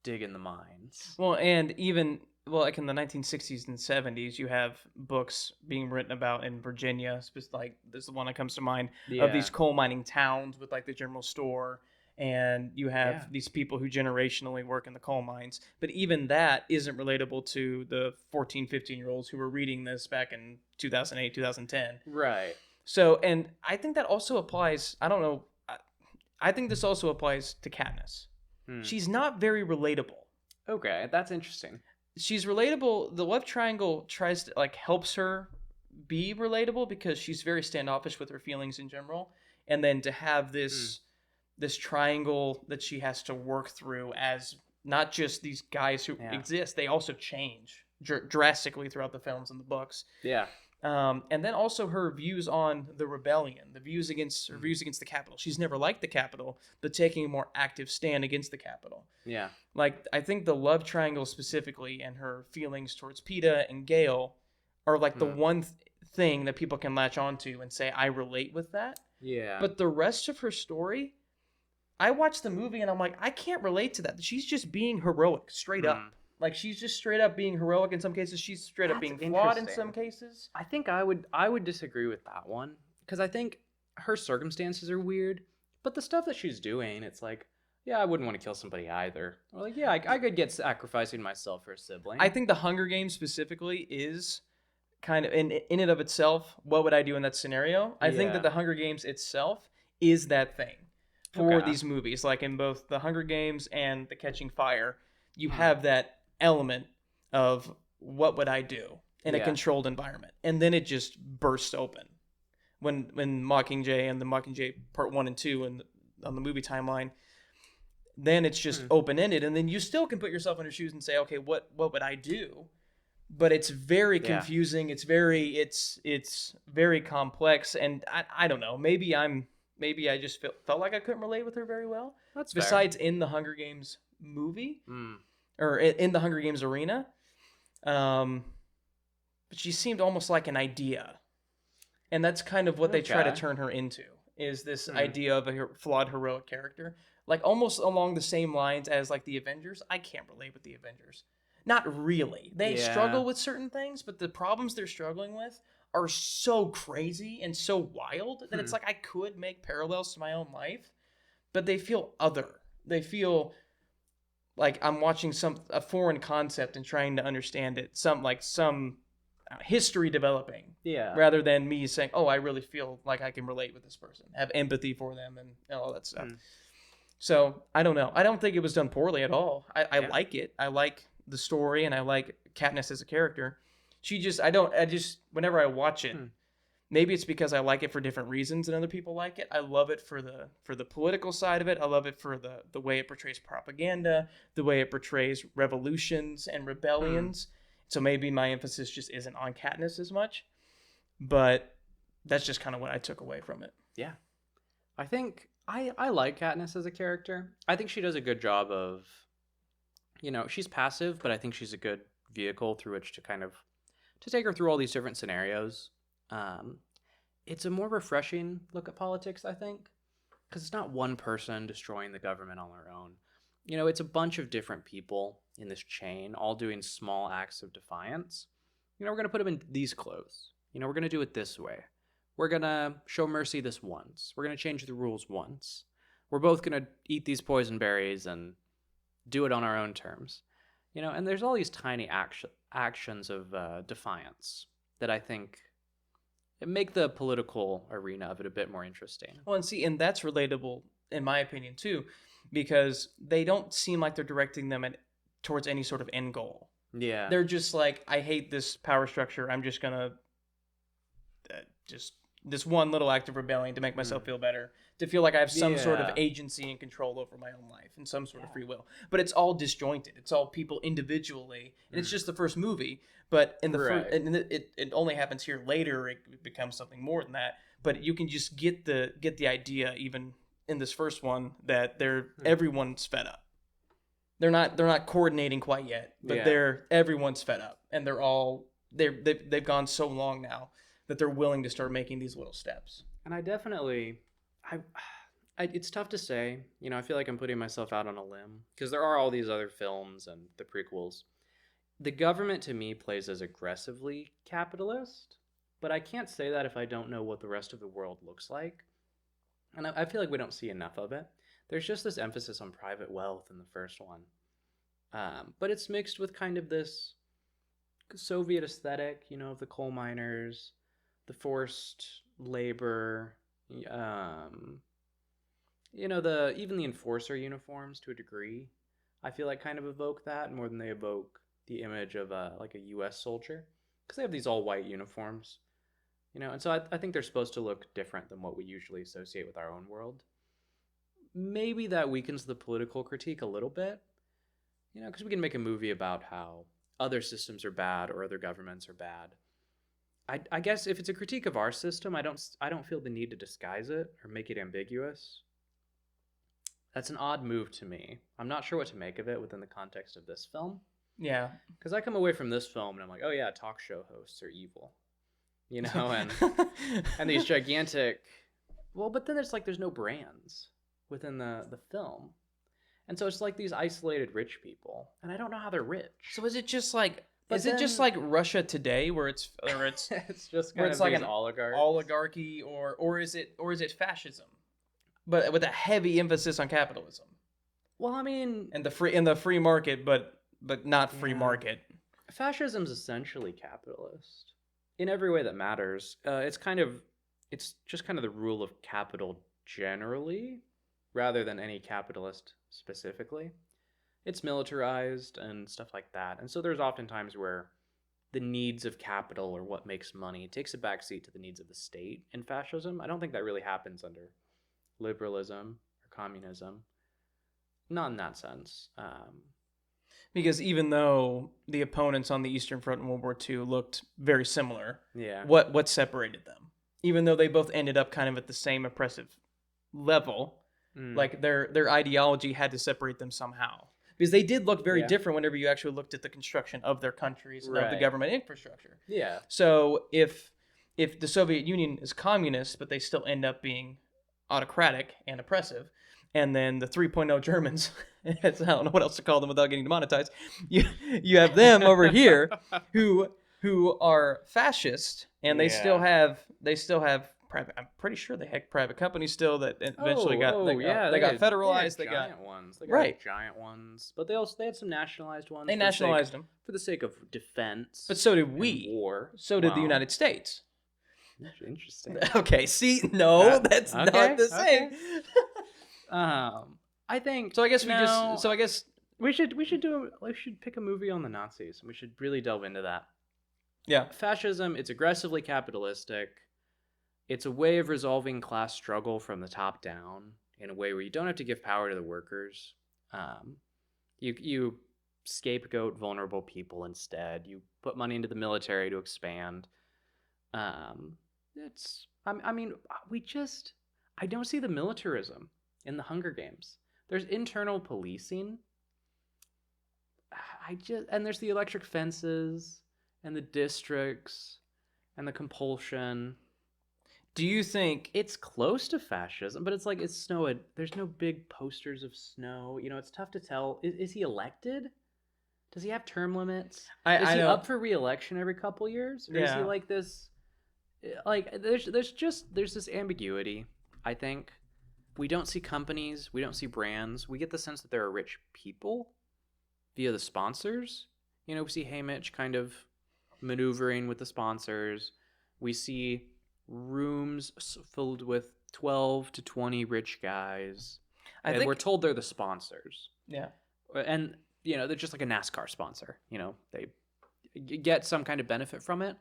dig in the mines. Well, and even, like in the 1960s and 70s, you have books being written about in Virginia, like this is the one that comes to mind, of these coal mining towns with like the general store. And you have these people who generationally work in the coal mines. But even that isn't relatable to the 14, 15-year-olds who were reading this back in 2008, 2010. Right. So, and I think that also applies, I don't know, I think this also applies to Katniss. She's not very relatable. Okay, that's interesting. She's relatable. The love triangle tries to, like, helps her be relatable because she's very standoffish with her feelings in general. And then to have this triangle that she has to work through as not just these guys who exist, they also change drastically throughout the films and the books. Yeah. And then also her views on the rebellion, her views against the capital. She's never liked the capital, but taking a more active stand against the capital. Yeah. Like, I think the love triangle specifically and her feelings towards Peeta and Gale are like the one thing that people can latch onto and say, I relate with that. Yeah. But the rest of her story, I watched the movie and I'm like, I can't relate to that. She's just being heroic, straight up. Like, she's just straight up being heroic in some cases. She's straight up being flawed in some cases. I think I would disagree with that one, because I think her circumstances are weird, but the stuff that she's doing, it's like, yeah, I wouldn't want to kill somebody either. Or like, yeah, I could get sacrificing myself for a sibling. I think the Hunger Games specifically is kind of, in and of itself, what would I do in that scenario? I think that the Hunger Games itself is that thing for these movies. Like in both the Hunger Games and the Catching Fire, you have that element of what would I do in a controlled environment, and then it just bursts open when Mockingjay and the Mockingjay Part 1 and 2 and on the movie timeline. Then it's just open-ended, and then you still can put yourself in her shoes and say, okay, what would I do? But it's very confusing. It's very complex, and I don't know. Maybe I just felt like I couldn't relate with her very well. That's besides fair. In the Hunger Games movie. Or in the Hunger Games arena. But she seemed almost like an idea. And that's kind of what they try to turn her into, is this idea of a flawed, heroic character. Like, almost along the same lines as, like, the Avengers. I can't relate with the Avengers. Not really. They struggle with certain things, but the problems they're struggling with are so crazy and so wild that it's like I could make parallels to my own life, but they feel other. They feel like I'm watching a foreign concept and trying to understand it, some history developing, rather than me saying, oh, I really feel like I can relate with this person, have empathy for them, and all that stuff. So I don't know. I don't think it was done poorly at all. I like it. I like the story, and I like Katniss as a character. Whenever I watch it, maybe it's because I like it for different reasons than other people like it. I love it for the political side of it. I love it for the way it portrays propaganda, the way it portrays revolutions and rebellions. So maybe my emphasis just isn't on Katniss as much, but that's just kind of what I took away from it. Yeah. I think I like Katniss as a character. I think she does a good job of, she's passive, but I think she's a good vehicle through which to kind of to take her through all these different scenarios. Um, it's a more refreshing look at politics, I think, because it's not one person destroying the government on their own. It's a bunch of different people in this chain, all doing small acts of defiance. We're going to put them in these clothes. We're going to do it this way. We're going to show mercy this once. We're going to change the rules once. We're both going to eat these poison berries and do it on our own terms. And there's all these tiny actions of defiance that I think make the political arena of it a bit more interesting. Well, and that's relatable, in my opinion, too, because they don't seem like they're directing them towards any sort of end goal. Yeah. They're just like, I hate this power structure. I'm just going to just this one little act of rebellion to make myself feel better, to feel like I have some sort of agency and control over my own life and some sort of free will. But it's all disjointed. It's all people individually, and it's just the first movie. But in the it only happens here later. It becomes something more than that. But you can just get the idea even in this first one that everyone's fed up. They're not coordinating quite yet, but everyone's fed up, and they've gone so long now that they're willing to start making these little steps. And I definitely, it's tough to say. I feel like I'm putting myself out on a limb because there are all these other films and the prequels. The government to me plays as aggressively capitalist, but I can't say that if I don't know what the rest of the world looks like. And I feel like we don't see enough of it. There's just this emphasis on private wealth in the first one. But it's mixed with kind of this Soviet aesthetic, of the coal miners, the forced labor, even the enforcer uniforms to a degree, I feel like kind of evoke that more than they evoke the image of like a U.S. soldier, because they have these all white uniforms, and so I think they're supposed to look different than what we usually associate with our own world. Maybe that weakens the political critique a little bit, because we can make a movie about how other systems are bad or other governments are bad. I guess if it's a critique of our system, I don't feel the need to disguise it or make it ambiguous. That's an odd move to me. I'm not sure what to make of it within the context of this film. Yeah. Because I come away from this film and I'm like, oh yeah, talk show hosts are evil. And and these gigantic, but then there's no brands within the film. And so it's like these isolated rich people, and I don't know how they're rich. So is it just like just like Russia today, where it's it's just where kind it's of like these an oligarchy, or is it fascism, but with a heavy emphasis on capitalism? Well, I mean, and the free market, but not free market. Fascism's essentially capitalist in every way that matters. It's just kind of the rule of capital generally, rather than any capitalist specifically. It's militarized and stuff like that. And so there's often times where the needs of capital or what makes money takes a backseat to the needs of the state in fascism. I don't think that really happens under liberalism or communism. Not in that sense. Because even though the opponents on the Eastern Front in World War II looked very similar, what separated them? Even though they both ended up kind of at the same oppressive level, like their ideology had to separate them somehow. Because they did look very different whenever you actually looked at the construction of their countries and of the government infrastructure. Yeah. So if the Soviet Union is communist, but they still end up being autocratic and oppressive, and then the 3.0 Germans, I don't know what else to call them without getting demonetized, you have them over here who are fascist, and they still have private. I'm pretty sure they had private companies still that eventually got federalized. They got giant ones. They got giant ones, but they had some nationalized ones. They nationalized them for the sake of defense. But so did we. War. So did the United States. Interesting. Okay. See, no, that's not the same. I think. So I guess we should pick a movie on the Nazis, and we should really delve into that. Yeah. Fascism. It's aggressively capitalistic. It's a way of resolving class struggle from the top down in a way where you don't have to give power to the workers. You scapegoat vulnerable people instead. You put money into the military to expand. I don't see the militarism in the Hunger Games. There's internal policing. And there's the electric fences. and the districts and the compulsion. Do you think It's close to fascism, but it's like it's snow. There's no big posters of snow. It's tough to tell. Is he elected? Does he have term limits? Is I he know? up for re-election every couple years, or is he Yeah, like this? Like there's this ambiguity. I think we don't see companies, we don't see brands. We get the sense that there are rich people via the sponsors. We see Haymitch kind of maneuvering with the sponsors. We see rooms filled with 12 to 20 rich guys. I And we're think. told they're the sponsors. Yeah, And, they're just like a NASCAR sponsor. They get some kind of benefit from it.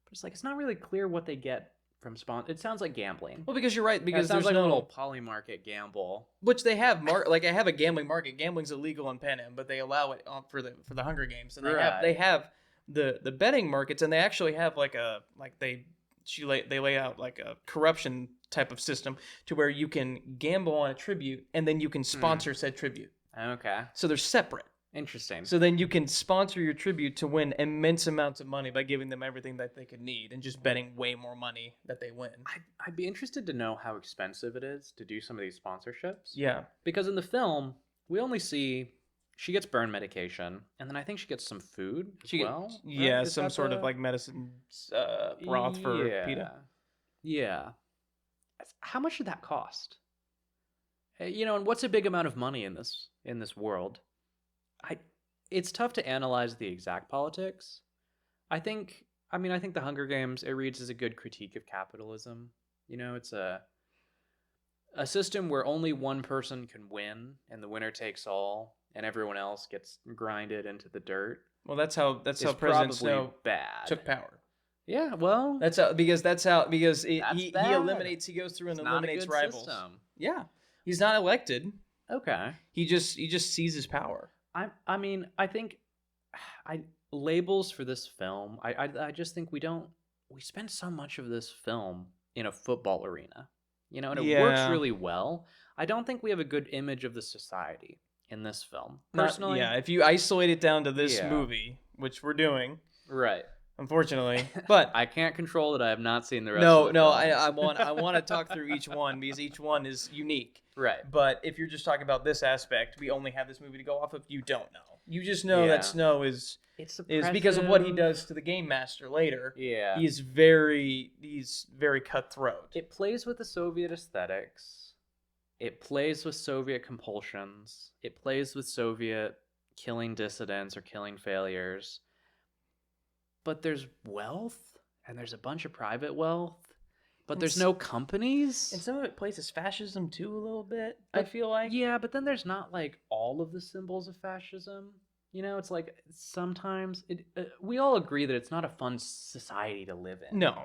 But it's like, it's not really clear what they get from sponsor. It sounds like gambling. well, because you're right. Because Because it sounds there's like a no little poly market gamble. which they have. Like I have a gambling market. Gambling's illegal in Pan Am, but they allow it for the Hunger Games, and they have the betting markets, and they actually have they lay out like a corruption type of system to where you can gamble on a tribute and then you can sponsor said tribute. Okay. So they're separate. Interesting. So then you can sponsor your tribute to win immense amounts of money by giving them everything that they could need and just betting way more money that they win. I'd be interested to know how expensive it is to do some of these sponsorships. Yeah. Because in the film, we only see she gets burn medication, and then I think she gets some food as well. Yeah, right? some sort of like medicine broth for PETA. Yeah. How much did that cost? And what's a big amount of money in this world? It's tough to analyze the exact politics. I think the Hunger Games, it reads as a good critique of capitalism. It's a system where only one person can win, and the winner takes all, and everyone else gets grinded into the dirt. Well, that's how President Snow bad. took power. Yeah, well, That's how because he bad. eliminates. He goes through and it's eliminates not a good rivals. system. Yeah, he's not elected. Okay. He just seizes power. I think labels for this film. I just think we spend so much of this film in a football arena, and it works really well. I don't think we have a good image of the society in this film. Personally, if you isolate it down to this movie, which we're doing, right? Unfortunately, but I can't control that. I have not seen the rest. No, of the film. I want to talk through each one because each one is unique. Right. But if you're just talking about this aspect, we only have this movie to go off of. You don't know. You just know that Snow is because of what he does to the game master later. Yeah. He's very cutthroat. It plays with the Soviet aesthetics. It plays with Soviet compulsions. It plays with Soviet killing dissidents or killing failures. But there's wealth, and there's a bunch of private wealth, but there's no companies. And some of it plays as fascism too a little bit, I feel like. Yeah, but then there's not like all of the symbols of fascism. It's like sometimes we all agree that it's not a fun society to live in. No.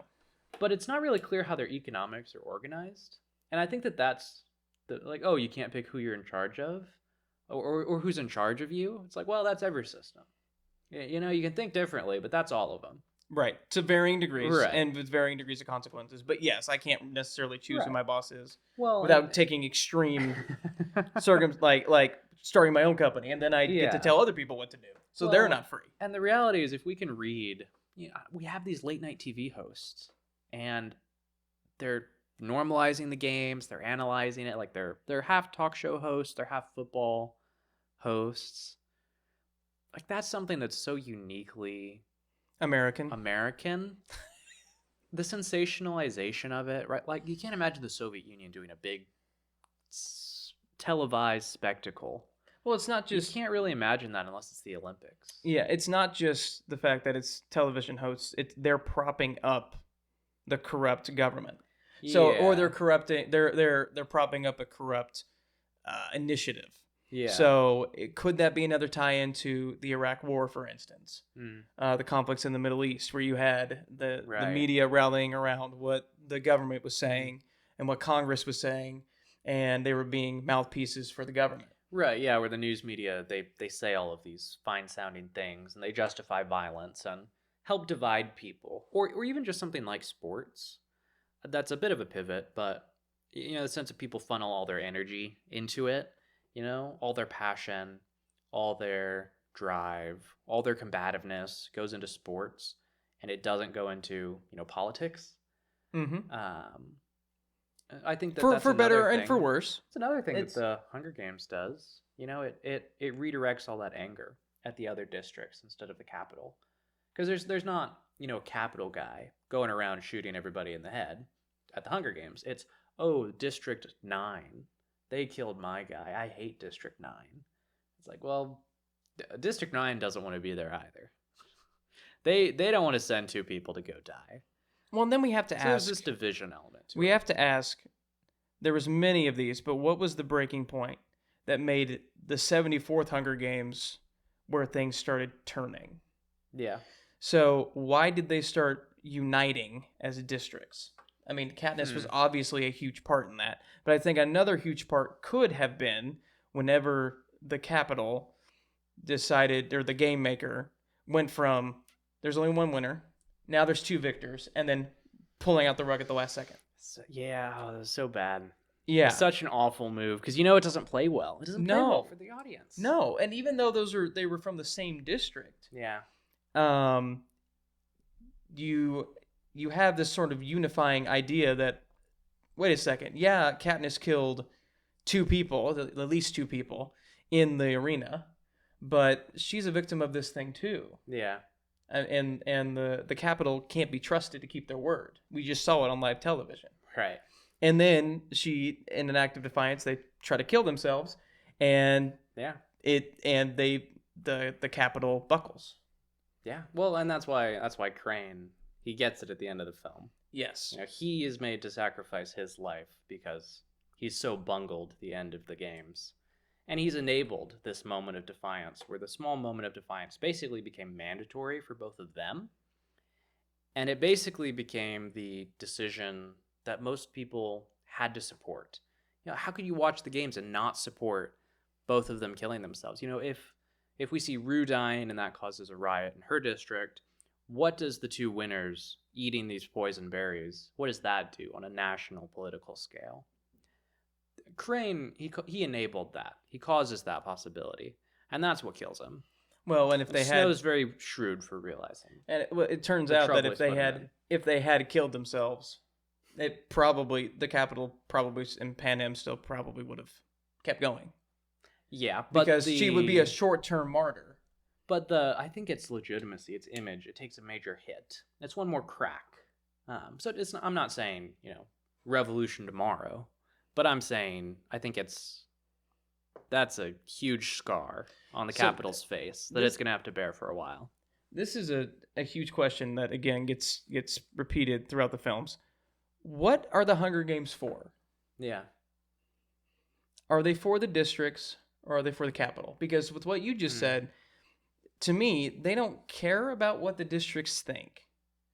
But it's not really clear how their economics are organized. And I think that's oh, you can't pick who you're in charge of or who's in charge of you. It's like, well, that's every system. You can think differently, but that's all of them. Right. To varying degrees Right. and with varying degrees of consequences. But yes, I can't necessarily choose who my boss is without taking extreme like starting my own company and then I get to tell other people what to do. So they're not free. And the reality is if we can read, we have these late night TV hosts and they're normalizing the games, they're analyzing it, like they're half talk show hosts, they're half football hosts. Like that's something that's so uniquely American. The sensationalization of it, right? Like you can't imagine the Soviet Union doing a big televised spectacle. Well, it's not just... You can't really imagine that unless it's the Olympics. Yeah, it's not just the fact that it's television hosts. They're propping up the corrupt government. So, or they're corrupting. They're propping up a corrupt initiative. Yeah. So, could that be another tie-in to the Iraq War, for instance? The conflicts in the Middle East, where you had the media rallying around what the government was saying and what Congress was saying, and they were being mouthpieces for the government. Right, yeah, where the news media, they say all of these fine-sounding things, and they justify violence and help divide people. Or even just something like sports. That's a bit of a pivot, but, the sense of people funnel all their energy into it, all their passion, all their drive, all their combativeness goes into sports. and it doesn't go into, politics. Mm-hmm. I think that For that's for better another and for thing. worse. It's another thing that It's the Hunger Games does. It redirects all that anger at the other districts instead of the capital, because there's not, a capital guy going around shooting everybody in the head at the Hunger Games. It's, oh, District 9, they killed my guy. I hate District 9. It's like, well, District 9 doesn't want to be there either. They don't want to send two people to go die. well, and then we have to So there's ask. this division element to We it. have to ask. There was many of these, but what was the breaking point that made the 74th Hunger Games where things started turning? Yeah. So why did they start uniting as districts? I mean, Katniss was obviously a huge part in that, but I think another huge part could have been whenever the capital decided, or the game maker went from there's only one winner, now there's two victors, and then pulling out the rug at the last second. So, yeah, that was so bad. Yeah. It's such an awful move because it doesn't play well. It doesn't play well for the audience. No, and even though they were from the same district, Yeah. You have this sort of unifying idea that, wait a second, yeah, Katniss killed two people, at least two people, in the arena, but she's a victim of this thing too. Yeah. And the Capitol can't be trusted to keep their word. We just saw it on live television. Right. And then in an act of defiance, they try to kill themselves, and Yeah. the Capitol buckles. Yeah. Well, and that's why Crane, he gets it at the end of the film. Yes. He is made to sacrifice his life because he's so bungled the end of the games. And he's enabled this moment of defiance, where the small moment of defiance basically became mandatory for both of them. And it basically became the decision that most people had to support. How could you watch the games and not support both of them killing themselves? If we see Rue dying and that causes a riot in her district, what does the two winners eating these poison berries, what does that do on a national political scale? Crane, he enabled that. He causes that possibility, and that's what kills him. Well, and Snow's very shrewd for realizing. And it turns out that if they had killed themselves, the Capitol probably and Panem still probably would have kept going. Yeah, but because she would be a short-term martyr. But I think it's legitimacy, its image. It takes a major hit. It's one more crack. So I'm not saying revolution tomorrow, but I'm saying I think that's a huge scar on the Capitol's face that it's going to have to bear for a while. This is a huge question that again gets repeated throughout the films. What are the Hunger Games for? Yeah. Are they for the districts or are they for the Capitol? Because with what you just said, to me, they don't care about what the districts think,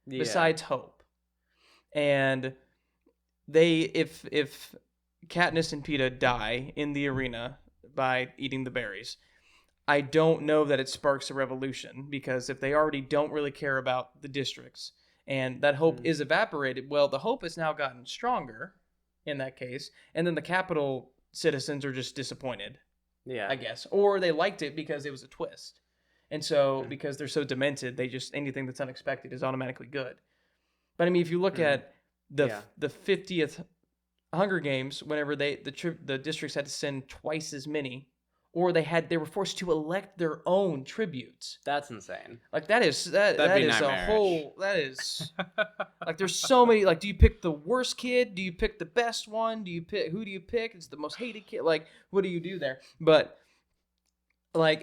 besides Hope. And if Katniss and Peeta die in the arena by eating the berries, I don't know that it sparks a revolution, because if they already don't really care about the districts and that hope is evaporated, well, the hope has now gotten stronger in that case, and then the Capitol citizens are just disappointed. Yeah, I guess, or they liked it because it was a twist. And so, because they're so demented, they just, anything that's unexpected is automatically good. But I mean, if you look at the 50th Hunger Games, whenever the districts had to send twice as many, or they were forced to elect their own tributes. That's insane. Like that is a whole, like there's so many, like, do you pick the worst kid? Do you pick the best one? Who do you pick? It's the most hated kid. Like, what do you do there? But like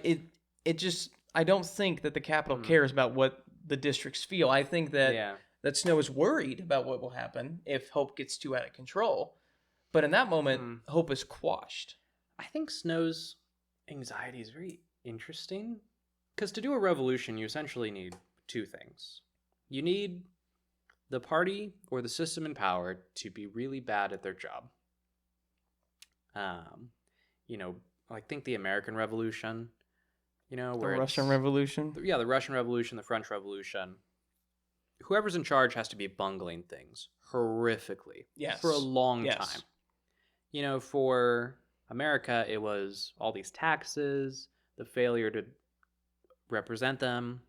it just, I don't think that the Capitol cares about what the districts feel. I think that that Snow is worried about what will happen if Hope gets too out of control. But in that moment, Hope is quashed. I think Snow's anxiety is very interesting, because to do a revolution, you essentially need two things. You need the party or the system in power to be really bad at their job. Like, think the American Revolution. The Russian Revolution? Yeah, the Russian Revolution, the French Revolution. Whoever's in charge has to be bungling things horrifically for a long time. For America, it was all these taxes, the failure to represent them,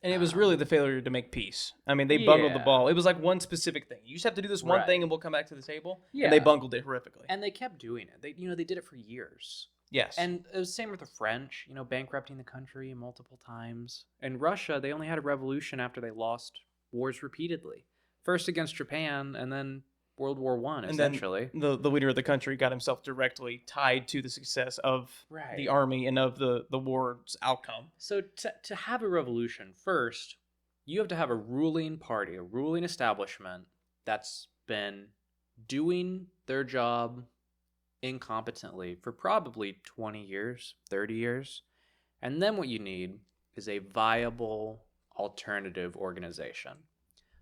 And it was really the failure to make peace. I mean, they bungled the Yeah. ball. It was like one specific thing. You just have to do this one Right. thing, and we'll come back to the table. Yeah. And they bungled it horrifically. And they kept doing it. They did it for years. Yes. And it was the same with the French, bankrupting the country multiple times. In Russia, they only had a revolution after they lost wars repeatedly. First against Japan, and then World War I, essentially. And then the leader of the country got himself directly tied to the success of the army and of the war's outcome. So to have a revolution, first, you have to have a ruling party, a ruling establishment that's been doing their job incompetently for probably 20 years, 30 years. And then what you need is a viable alternative organization.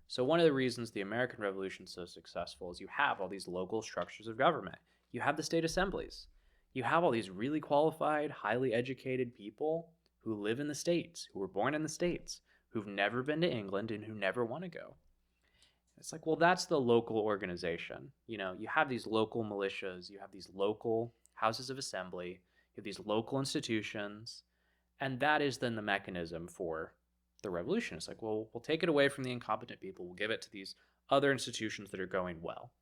So one of the reasons the American Revolution is so successful is you have all these local structures of government. You have the state assemblies. You have all these really qualified, highly educated people who live in the States, who were born in the States, who've never been to England and who never want to go. It's like, well, that's the local organization. You have these local militias, you have these local houses of assembly, you have these local institutions, and that is then the mechanism for the revolution. It's like, well, we'll take it away from the incompetent people, we'll give it to these other institutions that are going well.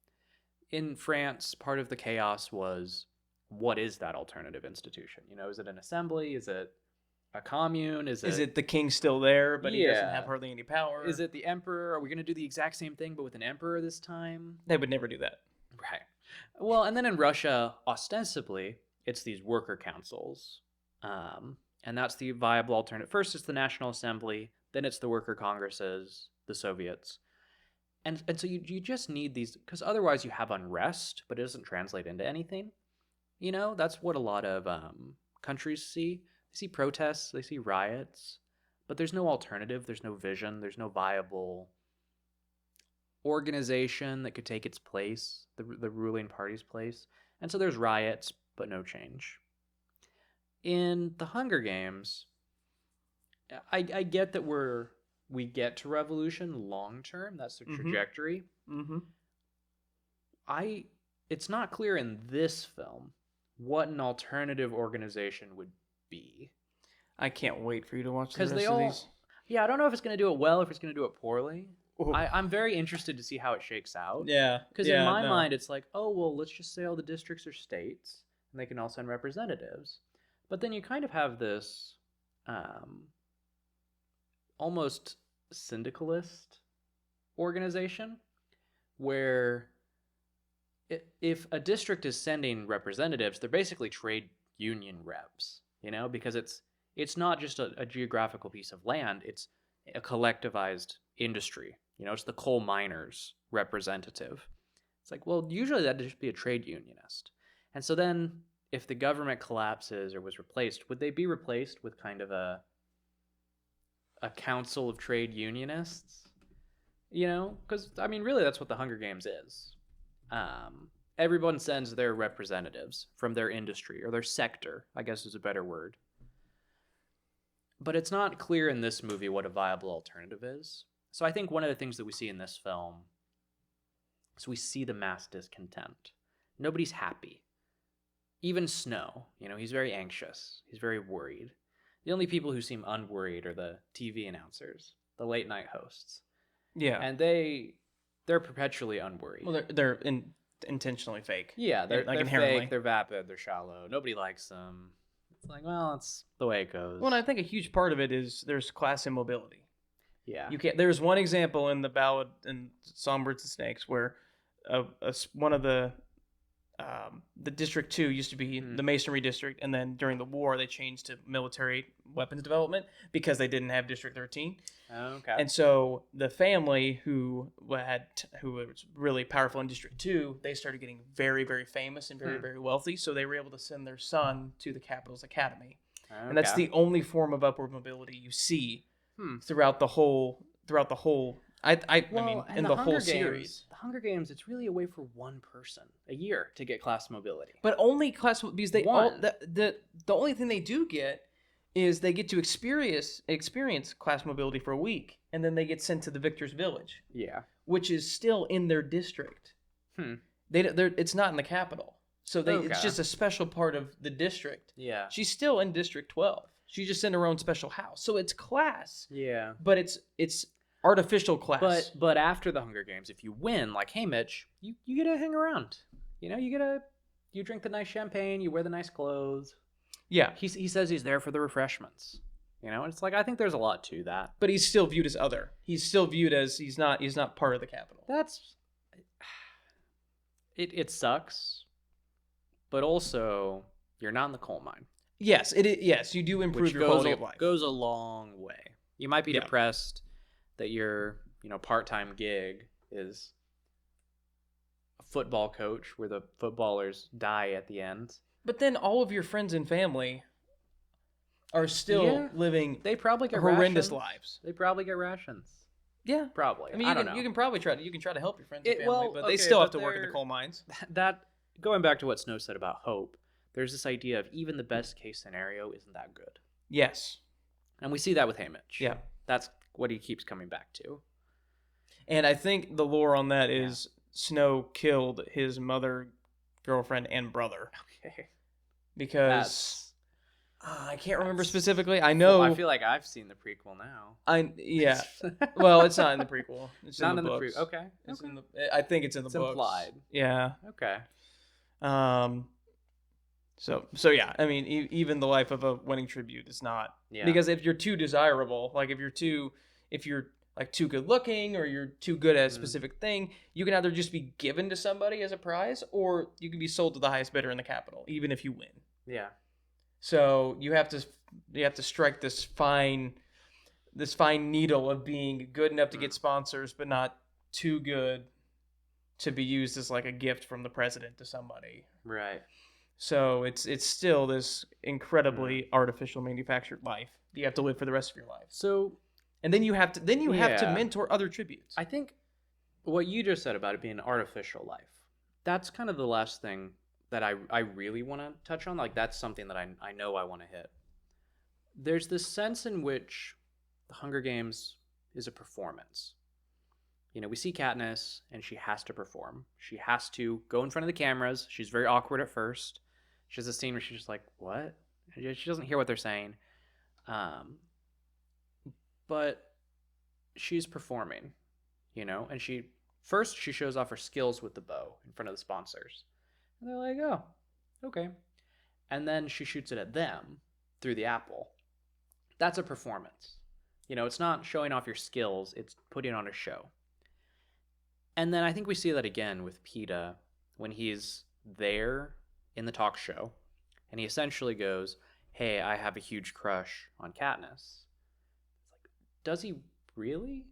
In France, part of the chaos was, what is that alternative institution? Is it an assembly? Is it a commune? Is it the king still there, but he doesn't have hardly any power? Is it the emperor? Are we going to do the exact same thing, but with an emperor this time? They would never do that. Right. Well, and then in Russia, ostensibly, it's these worker councils. And that's the viable alternative. First, it's the National Assembly. Then it's the worker congresses, the Soviets. And so you just need these, because otherwise you have unrest, but it doesn't translate into anything. That's what a lot of countries see. They see protests, they see riots, but there's no alternative, there's no vision, there's no viable organization that could take its place, the ruling party's place. And so there's riots, but no change. In the Hunger Games, I get that we get to revolution long term. That's the trajectory. Mm-hmm. It's not clear in this film what an alternative organization would be. I can't wait for you to watch the rest of these. Yeah, I don't know if it's going to do it well, if it's going to do it poorly. I'm very interested to see how it shakes out. Yeah. Because in my mind, it's like, oh, well, let's just say all the districts are states, and they can all send representatives. But then you kind of have this almost syndicalist organization where if a district is sending representatives, they're basically trade union reps, because it's not just a geographical piece of land, it's a collectivized industry. It's the coal miners representative. It's like, well, usually that'd just be a trade unionist. And so then if the government collapses or was replaced, would they be replaced with kind of a council of trade unionists? Because, really that's what the Hunger Games is. Everyone sends their representatives from their industry or their sector, I guess is a better word. But it's not clear in this movie what a viable alternative is. So I think one of the things that we see in this film is we see the mass discontent. Nobody's happy. Even Snow, he's very anxious. He's very worried. The only people who seem unworried are the TV announcers, the late night hosts. Yeah. And they're perpetually unworried. Well, they're intentionally fake. Yeah, they're inherently fake, they're vapid, they're shallow. Nobody likes them. It's like, well, it's the way it goes. Well, and I think a huge part of it is there's class immobility. Yeah. There's one example in the ballad in Songbirds and Snakes where one of the District 2 used to be the Masonry District, and then during the war they changed to military weapons development because they didn't have District 13. Okay. And so the family who was really powerful in District 2, they started getting very, very famous and very, very wealthy, so they were able to send their son to the Capitol's Academy. Okay. And that's the only form of upward mobility you see throughout the whole in the whole series. The Hunger Games, it's really a way for one person a year to get class mobility. But only class, because the only thing they do get is they get to experience class mobility for a week, and then they get sent to the victor's village. Yeah. Which is still in their district. It's not in the capital. So it's just a special part of the district. Yeah. She's still in District 12. She's just in her own special house. So it's class. Yeah. But it's artificial class. But after the Hunger Games, if you win, like, hey Mitch, you get to hang around. You know, you drink the nice champagne, you wear the nice clothes. Yeah. He says he's there for the refreshments. You know, it's like, I think there's a lot to that. But he's still viewed as other. He's still viewed as he's not part of the Capitol. It sucks, but also you're not in the coal mine. Yes, yes, you do improve your quality of life. Goes a long way. You might be depressed that your, part-time gig is a football coach where the footballers die at the end. But then all of your friends and family are still living they probably get horrendous rations. Lives. They probably get rations. Yeah, probably. I mean, you can probably try to help your friends and family, well, but they still have to work in the coal mines. That going back to what Snow said about hope, there's this idea of even the best case scenario isn't that good. Yes, and we see that with Haymitch. Yeah, that's what he keeps coming back to. And I think the lore on that is Snow killed his mother, girlfriend, and brother. Okay, because. I can't remember specifically. I know. Well, I feel like I've seen the prequel now. Yeah. Well, it's not in the prequel. It's not in the prequel. Okay. It's in the. I think it's in the books. Implied. Yeah. Okay. So yeah. I mean, even the life of a winning tribute is not. Yeah. Because if you're too desirable, like if you're like too good looking or you're too good at a specific thing, you can either just be given to somebody as a prize, or you can be sold to the highest bidder in the Capitol, even if you win. Yeah. So you have to strike this fine needle of being good enough to get sponsors, but not too good to be used as like a gift from the president to somebody. Right. So it's still this incredibly artificial manufactured life that you have to live for the rest of your life. So, and then you have to mentor other tributes. I think what you just said about it being an artificial life, that's kind of the last thing that I really want to touch on. Like, that's something that I know I want to hit. There's this sense in which the Hunger Games is a performance. We see Katniss, and she has to perform. She has to go in front of the cameras. She's very awkward at first. She has a scene where she's just like, what? She doesn't hear what they're saying. But she's performing, and she shows off her skills with the bow in front of the sponsors. And they're like, oh, okay. And then she shoots it at them through the apple. That's a performance. It's not showing off your skills. It's putting on a show. And then I think we see that again with PETA when he's there in the talk show. And he essentially goes, hey, I have a huge crush on Katniss. It's like, does he really?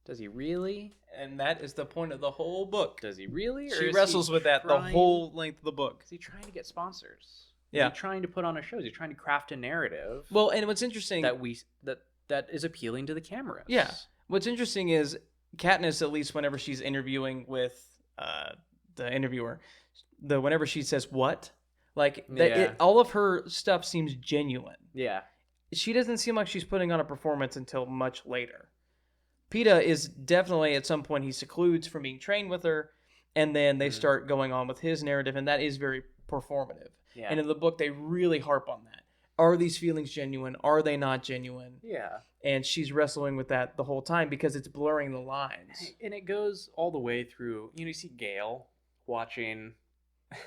Does he really? And that is the point of the whole book. Does he really? Or she wrestles with that the whole length of the book. Is he trying to get sponsors? Yeah. Is he trying to put on a show? Is he trying to craft a narrative? Well, and what's interesting that is appealing to the cameras. Yeah. What's interesting is Katniss, at least whenever she's interviewing with the interviewer, whenever she says what, like all of her stuff seems genuine. Yeah. She doesn't seem like she's putting on a performance until much later. PETA is definitely, at some point, he secludes from being trained with her, and then they start going on with his narrative, and that is very performative. Yeah. And in the book, they really harp on that. Are these feelings genuine? Are they not genuine? Yeah. And she's wrestling with that the whole time because it's blurring the lines. And it goes all the way through. You see Gale watching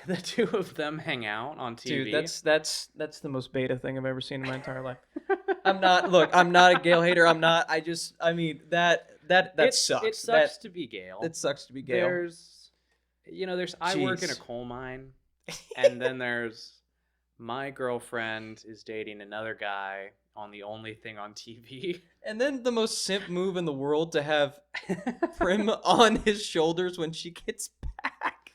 the two of them hang out on TV. Dude, that's the most beta thing I've ever seen in my entire life. I'm not a Gale hater. I mean, that sucks. It sucks to be Gale. It sucks to be Gale. There's I work in a coal mine, and then there's my girlfriend is dating another guy on the only thing on TV. And then the most simp move in the world to have Prim on his shoulders when she gets back.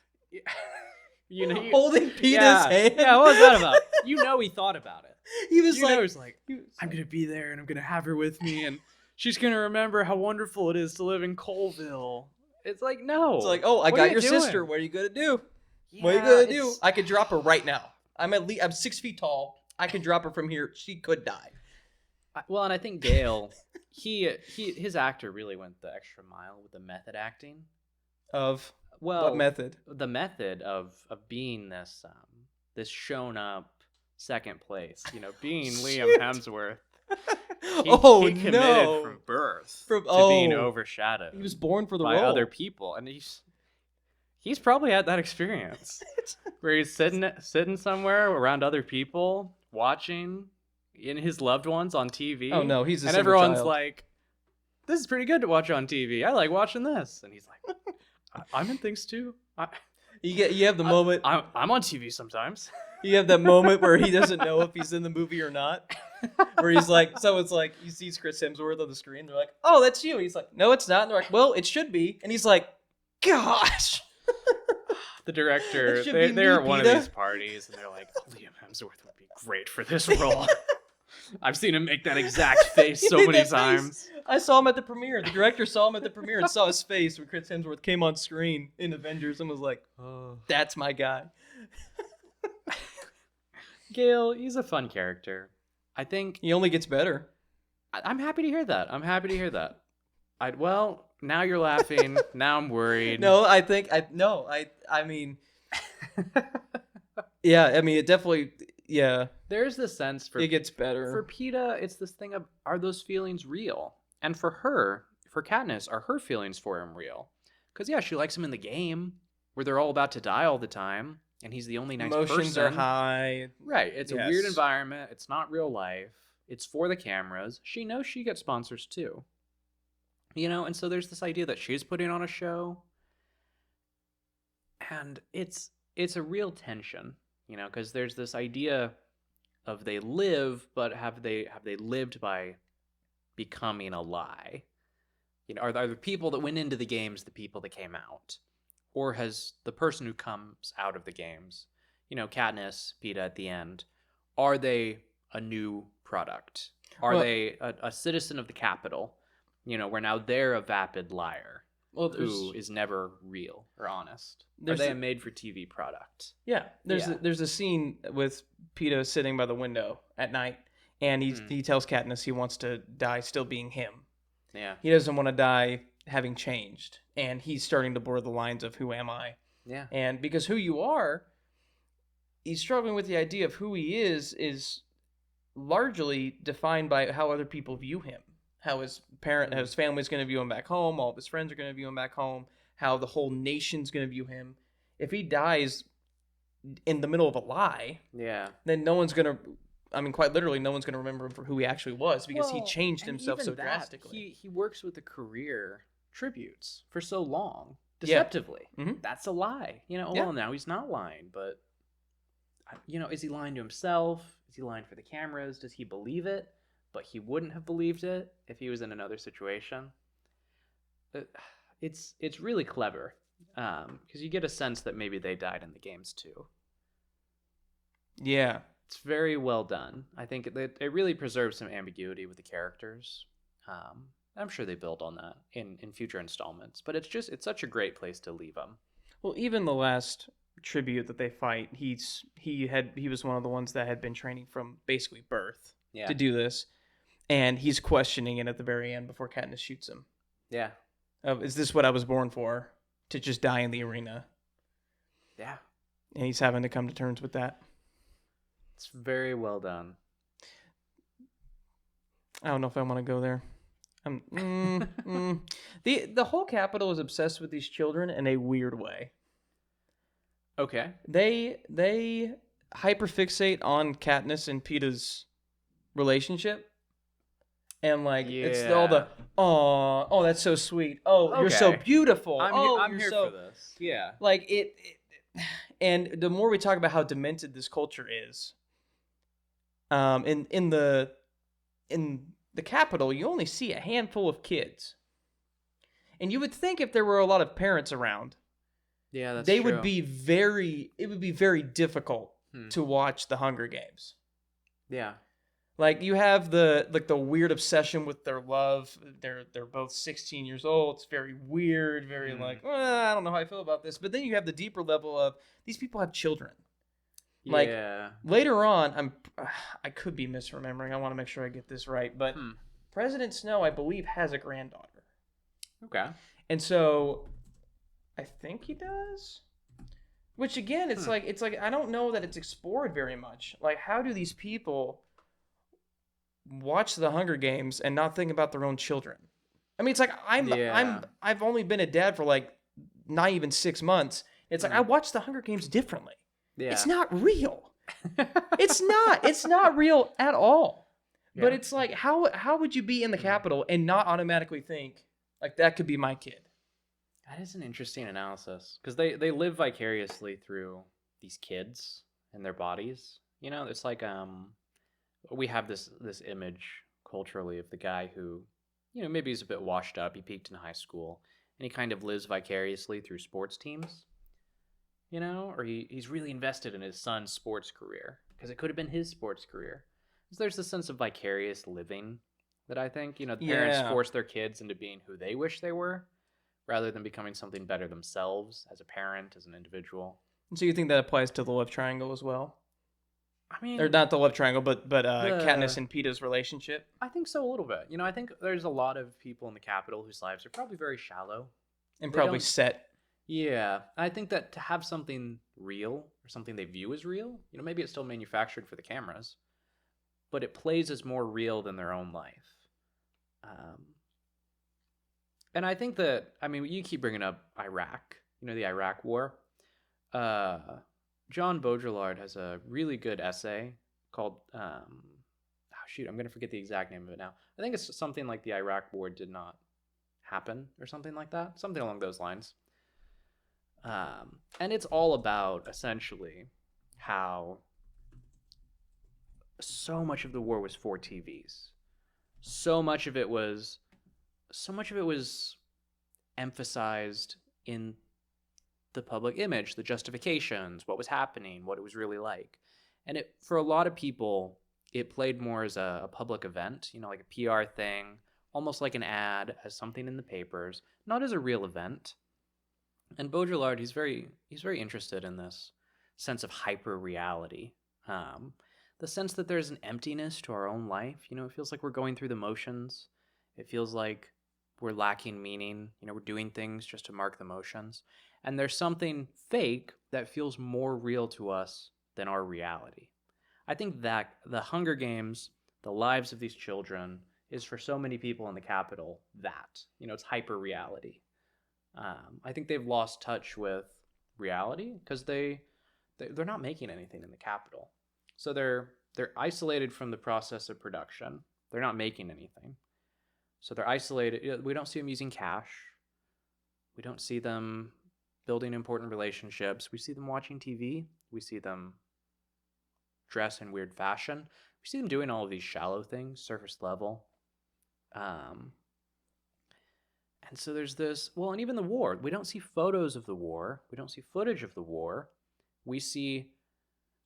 Holding Peeta's hand. Yeah, what was that about? He thought about it. He was I'm going to be there and I'm going to have her with me and she's going to remember how wonderful it is to live in Colville. It's like, no. It's like, oh, I got your sister. What are you going to do? Yeah, what are you going to do? I could drop her right now. I'm 6 feet tall. I can drop her from here. She could die. Well, and I think Gale, his actor really went the extra mile with the method acting. Of what method? The method of being this shown up second place. Being Liam Hemsworth. He committed no! From birth to being overshadowed. He was born for the by role. Other people, and he's probably had that experience where he's sitting somewhere around other people, watching his loved ones on TV. Oh no, he's a and single everyone's child. like, "This is pretty good to watch on TV. I like watching this." And he's like, "I'm in things too. You have the moment. I'm on TV sometimes." You have that moment where he doesn't know if he's in the movie or not. Where he's like, someone's like, he sees Chris Hemsworth on the screen. They're like, "Oh, that's you." He's like, "No, it's not." And they're like, "Well, it should be." And he's like, "Gosh." The director, That should be they're me, at one Peter. of these parties, and they're like, Liam Hemsworth would be great for this role. I've seen him make that exact face He so made many that face. times. I saw him at the premiere. The director saw him at the premiere and saw his face when Chris Hemsworth came on screen in Avengers and was like, "Oh, that's my guy." Gale, he's a fun character. I think He only gets better. I'm happy to hear that. Well, now you're laughing. Now I'm worried. No, I mean, yeah, I mean, it definitely, yeah, There's this sense for it gets better. For PETA, it's this thing of, are those feelings real? And for her, for Katniss, are her feelings for him real? Because, yeah, she likes him in the game, where they're all about to die all the time, and he's the only nice person. Emotions are high. Right. It's Yes. a weird environment. It's not real life. It's for the cameras. She knows she gets sponsors, too. And so there's this idea that she's putting on a show. And it's a real tension, because there's this idea of they live, but have they lived by becoming a lie? Are the people that went into the games the people that came out? Or has the person who comes out of the games, Katniss, PETA at the end, are they a new product? Are they a citizen of the Capitol? Where now they're a vapid liar who is never real or honest. Are they a made-for-TV product? Yeah, there's a scene with PETA sitting by the window at night, and he tells Katniss he wants to die still being him. Yeah. He doesn't want to die having changed, and he's starting to blur the lines of who am I. Yeah. And because who you are, he's struggling with the idea of who he is largely defined by how other people view him. How his family's going to view him back home, all of his friends are going to view him back home, how the whole nation's going to view him. If he dies in the middle of a lie, then no one's going to, quite literally, no one's going to remember him for who he actually was because he changed himself so drastically. He works with the career tributes for so long, deceptively. Yeah. Mm-hmm. That's a lie. Well, now he's not lying, but, is he lying to himself? Is he lying for the cameras? Does he believe it? But he wouldn't have believed it if he was in another situation. It's really clever, because you get a sense that maybe they died in the games too. Yeah. It's very well done. I think it really preserves some ambiguity with the characters. I'm sure they build on that in future installments, but it's such a great place to leave them. Well, even the last tribute that they fight, he was one of the ones that had been training from basically birth to do this. And he's questioning it at the very end before Katniss shoots him. Yeah. Is this what I was born for? To just die in the arena? Yeah. And he's having to come to terms with that. It's very well done. I don't know if I want to go there. The whole Capitol is obsessed with these children in a weird way. Okay. They hyperfixate on Katniss and PETA's relationship. And it's all the oh that's so sweet. Oh, okay. You're so beautiful. I'm here for this. Yeah. And the more we talk about how demented this culture is, in the Capitol, you only see a handful of kids, and you would think if there were a lot of parents around, it would be very difficult to watch the Hunger Games. Yeah. You have the weird obsession with their love. They're both 16 years old. It's very weird, very I don't know how I feel about this. But then you have the deeper level of these people have children. Later on, I could be misremembering. I want to make sure I get this right. But President Snow, I believe, has a Which again, it's like I don't know that it's explored very much. Like, how do these people watch the Hunger Games and not think about their own children? I mean, it's like I've only been a dad for like not even 6 months. It's like I watch the Hunger Games differently. Yeah. It's not real. It's not. It's not real at all. Yeah. But it's like, how would you be in the Capitol and not automatically think like that could be my kid? That is an interesting analysis because they live vicariously through these kids and their bodies. You know, it's like we have this image culturally of the guy who, you know, maybe he's a bit washed up. He peaked in high school and he kind of lives vicariously through sports teams. You know, or he's really invested in his son's sports career because it could have been his sports career. So there's this sense of vicarious living that I think, you know, the parents force their kids into being who they wish they were, rather than becoming something better themselves as a parent, as an individual. And so you think that applies to the love triangle as well? I mean, or not the love triangle, but Katniss and Peeta's relationship. I think so a little bit. You know, I think there's a lot of people in the Capitol whose lives are probably very shallow and probably set. Yeah, I think that to have something real or something they view as real, you know, maybe it's still manufactured for the cameras, but it plays as more real than their own life. And I think that, I mean, you keep bringing up Iraq, you know, the Iraq War. John Baudrillard has a really good essay called, I'm going to forget the exact name of it now. I think it's something like the Iraq War did not happen or something like that, something along those lines. And it's all about essentially how so much of the war was for TVs. So much of it was emphasized in the public image, the justifications, what was happening, what it was really like. And it, for a lot of people, it played more as a public event, you know, like a PR thing, almost like an ad, as something in the papers, not as a real event. And Baudrillard, he's very interested in this sense of hyper reality, the sense that there's an emptiness to our own life. You know, it feels like we're going through the motions. It feels like we're lacking meaning. You know, we're doing things just to mark the motions. And there's something fake that feels more real to us than our reality. I think that the Hunger Games, the lives of these children, is for so many people in the Capitol that, you know, it's hyper reality. I think they've lost touch with reality because they're not making anything in the Capitol. So they're isolated from the process of production. They're not making anything. So they're isolated. We don't see them using cash. We don't see them building important relationships. We see them watching TV. We see them dress in weird fashion. We see them doing all of these shallow things, surface level. And so there's this, well, and even the war. We don't see photos of the war. We don't see footage of the war. We see,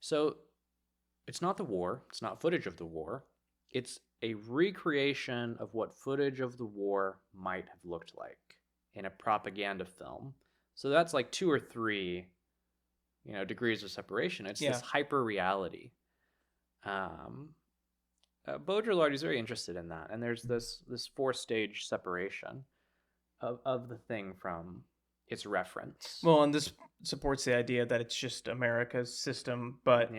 so it's not the war. It's not footage of the war. It's a recreation of what footage of the war might have looked like in a propaganda film. So that's like 2 or 3, you know, degrees of separation. It's this hyper reality. Baudrillard is very interested in that. And there's this 4-stage separation of the thing from its reference. Well, and this supports the idea that it's just America's system, but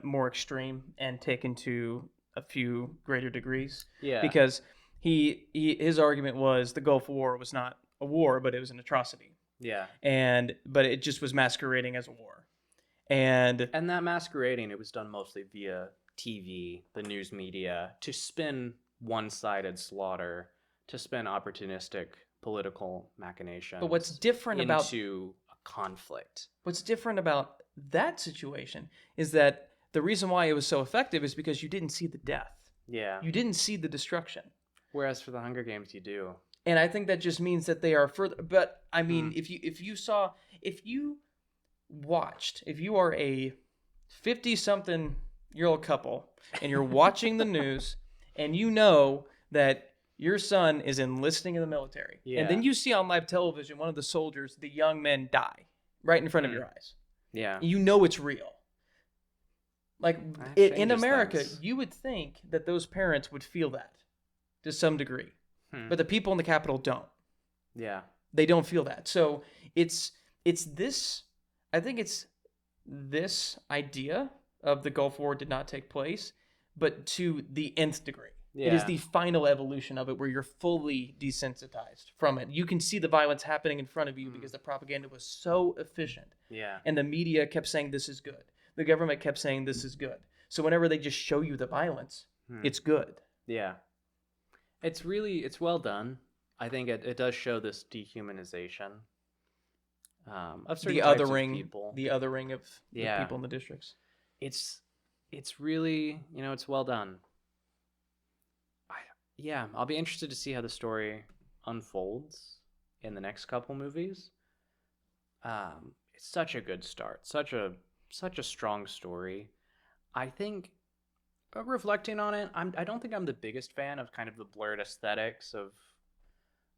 more extreme and taken to a few greater degrees. Yeah. Because his argument was the Gulf War was not a war, but it was an atrocity. Yeah. But it just was masquerading as a war. And that masquerading, it was done mostly via TV, the news media, to spin one-sided slaughter, to spin opportunistic political machinations. But what's different about into a conflict? What's different about that situation is that the reason why it was so effective is because you didn't see the death. Yeah. You didn't see the destruction. Whereas for the Hunger Games, you do. And I think that just means that they are further. But I mean, if you are a 50-something-year-old couple and you're watching the news and you know that your son is enlisting in the military, and then you see on live television one of the soldiers, the young men, die right in front of your eyes. Yeah, you know it's real. Like in America, you would think that those parents would feel that to some degree, but the people in the Capitol don't. Yeah, they don't feel that. So it's this I think it's this idea of the Gulf War did not take place, but to the nth degree. It is the final evolution of it where you're fully desensitized from it. You can see the violence happening in front of you because the propaganda was so efficient. Yeah. And the media kept saying this is good. The government kept saying this is good. So whenever they just show you the violence, it's good. Yeah. It's well done. I think it does show this dehumanization of certain types of people. The othering of the people in the districts. It's really, it's well done. I'll be interested to see how the story unfolds in the next couple movies. It's such a good start, such a strong story. I think, reflecting on it, I don't think I'm the biggest fan of kind of the blurred aesthetics of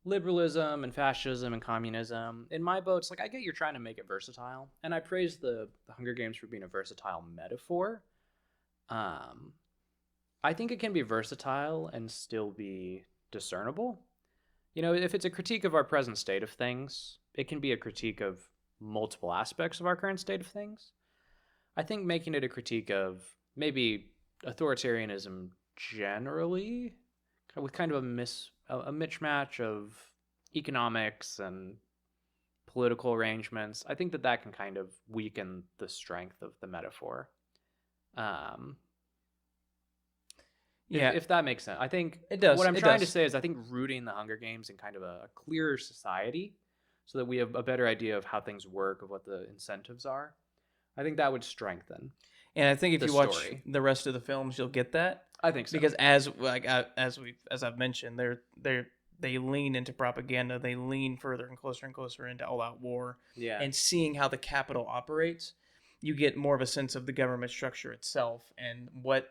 liberalism and fascism and communism. In my boat, it's like, I get you're trying to make it versatile, and I praise the Hunger Games for being a versatile metaphor. I think it can be versatile and still be discernible. If it's a critique of our present state of things, it can be a critique of multiple aspects of our current state of things. I think making it a critique of maybe authoritarianism generally, with kind of a mismatch of economics and political arrangements, I think that can kind of weaken the strength of the metaphor. If that makes sense. I think it does. What I'm trying to say is I think rooting the Hunger Games in kind of a clearer society so that we have a better idea of how things work, of what the incentives are, I think that would strengthen. And I think if you watch the rest of the films, you'll get that. I think so. Because as I've mentioned, they lean into propaganda. They lean further and closer into all-out war. Yeah. And seeing how the Capitol operates, you get more of a sense of the government structure itself and what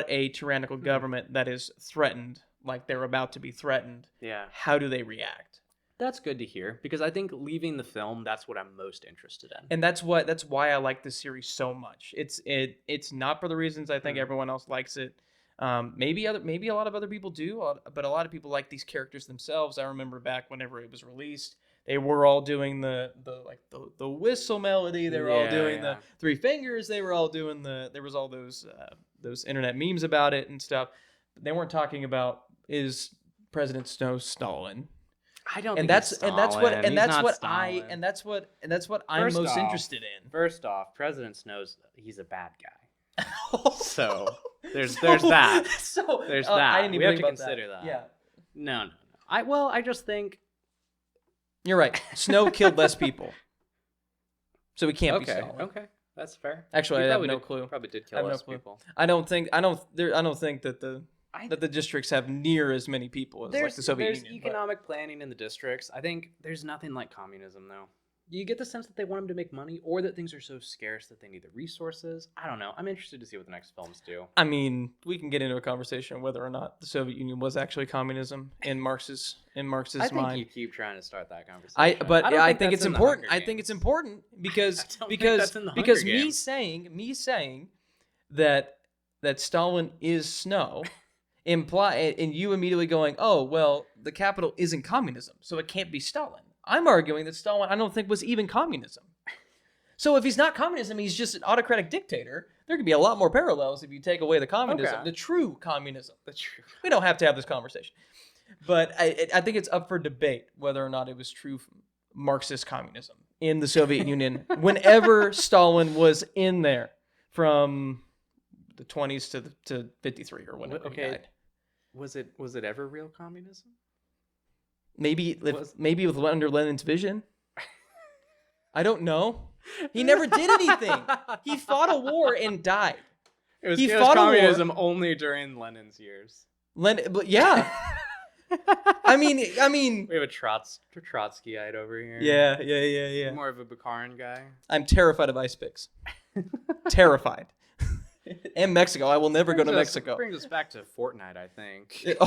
a tyrannical government that is threatened, like they're about to be threatened. Yeah. How do they react? That's good to hear, because I think leaving the film, that's what I'm most interested in. And that's why I like this series so much. It's not for the reasons I think everyone else likes it. Maybe a lot of other people do, but a lot of people like these characters themselves. I remember back whenever it was released, they were all doing the whistle melody. They were all doing the three fingers. They were all doing there was all those internet memes about it and stuff. But they weren't talking about, is President Snow Stalin? I don't think that's what I'm most interested in. First off, President Snow's he's a bad guy. So there's that. There's that. I didn't even we have to think consider about that. Yeah. No. I just think you're right. Snow killed less people, so he can't be Stalin. Okay, that's fair. Actually, I have no clue. Probably did kill less people. I don't think that the districts have near as many people as like the Soviet Union. There's economic planning in the districts. I think there's nothing like communism, though. You get the sense that they want them to make money, or that things are so scarce that they need the resources. I don't know. I'm interested to see what the next films do. I mean, we can get into a conversation whether or not the Soviet Union was actually communism in Marx's mind. I think you keep trying to start that conversation. I think it's important. I think it's important because me saying that Stalin is Snow and you immediately going, oh well, the capital isn't communism, so it can't be Stalin. I'm arguing that Stalin, I don't think, was even communism. So if he's not communism, he's just an autocratic dictator. There could be a lot more parallels if you take away the communism, the true communism. We don't have to have this conversation. But I think it's up for debate whether or not it was true Marxist communism in the Soviet Union whenever Stalin was in there from the 20s to 53 or whenever he died. Was it ever real communism? Maybe under Lenin's vision. I don't know. He never did anything. He fought a war and died. It was communism only during Lenin's years. But yeah. I mean. We have a Trotskyite over here. Yeah. More of a Bukharin guy. I'm terrified of ice picks. Terrified. And Mexico. I will never go to Mexico. Brings us back to Fortnite, I think.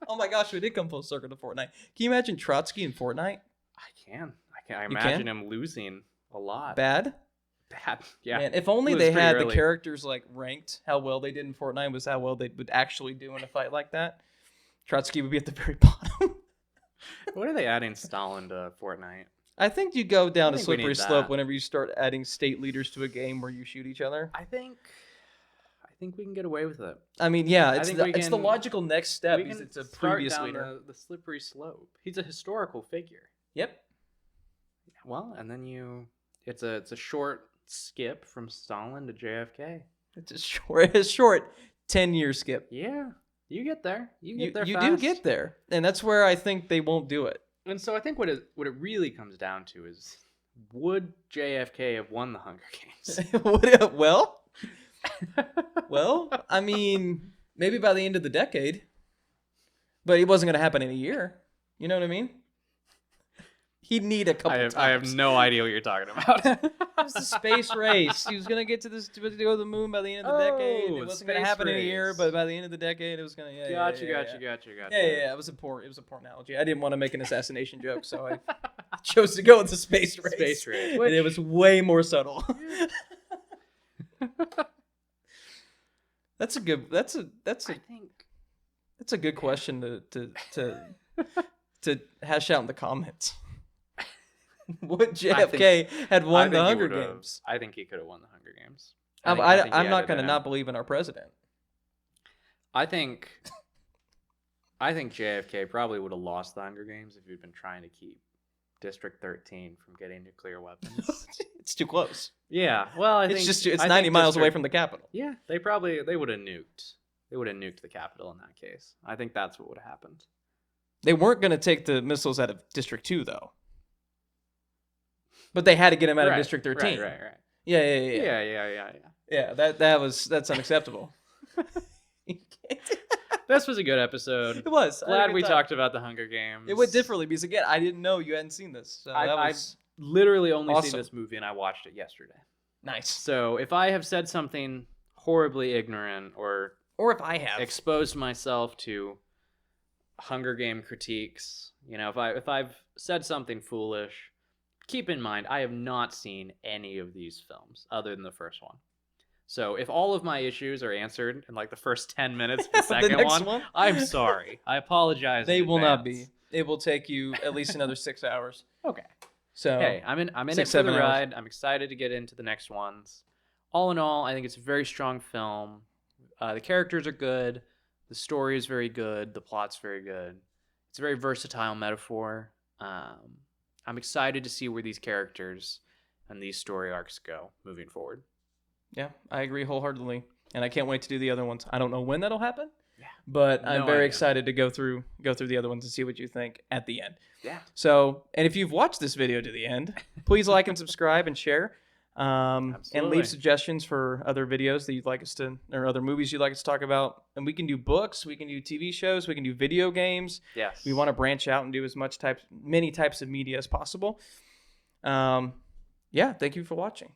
Oh my gosh, we did come full circle to Fortnite. Can you imagine Trotsky in Fortnite? I can. I imagine him losing a lot. Bad? Yeah. Man, if only they had the characters like ranked, how well they did in Fortnite was how well they would actually do in a fight like that. Trotsky would be at the very bottom. What are they adding Stalin to Fortnite? I think you go down a think we slippery need slope that. whenever you start adding state leaders to a game where you shoot each other. I think we can get away with it. I mean, yeah, I it's think it's the logical next step We because can it's a start previous down leader. the slippery slope. He's a historical figure. Yep. Well, and then it's a short skip from Stalin to JFK. It's a short 10-year skip. Yeah, you get there. You get there. You fast. do get there, and that's where I think they won't do it. And so I think what it really comes down to is, would JFK have won the Hunger Games? Well, I mean, maybe by the end of the decade, but it wasn't going to happen in a year. You know what I mean? He'd need a couple times. I have no idea what you're talking about. It's the space race. He was going to get to go to the moon by the end of the decade. It wasn't going to happen in a year, but by the end of the decade, it was going to. Gotcha. Yeah. It was a poor analogy. I didn't want to make an assassination joke, so I chose to go with the space race. Space race. And it was way more subtle. That's a good question to hash out in the comments. Would JFK had won the Hunger Games? I think he could have won the Hunger Games. I'm not going to not believe in our president. I think JFK probably would have lost the Hunger Games if he'd been trying to keep District 13 from getting nuclear weapons. It's too close. Yeah, well, it's 90 miles away from the capital. Yeah, they would have nuked. They would have nuked the capital in that case. I think that's what would have happened. They weren't going to take the missiles out of District 2 though. But they had to get them out of District 13. Right. Yeah, that's unacceptable. This was a good episode. It was. Glad we talked about the Hunger Games. It went differently because again, I didn't know you hadn't seen this. So I've literally only awesome. seen this movie and I watched it yesterday. Nice. So if I have said something horribly ignorant or if I have exposed myself to Hunger Game critiques, if I've said something foolish, keep in mind I have not seen any of these films other than the first one. So if all of my issues are answered in like the first 10 minutes of the second one, I'm sorry. I apologize. They will not be. It will take you at least another 6 hours. Okay. So hey, I'm in it for the ride. I'm excited to get into the next ones. All in all, I think it's a very strong film. The characters are good. The story is very good. The plot's very good. It's a very versatile metaphor. I'm excited to see where these characters and these story arcs go moving forward. Yeah, I agree wholeheartedly, and I can't wait to do the other ones. I don't know when that'll happen. Yeah, but I'm very excited to go through the other ones and see what you think at the end. Yeah. So, and if you've watched this video to the end, please like and subscribe and share, and leave suggestions for other videos that you'd like us to, or other movies you'd like us to talk about. And we can do books, we can do TV shows, we can do video games. Yes. We want to branch out and do as many types of media as possible. Yeah. Thank you for watching.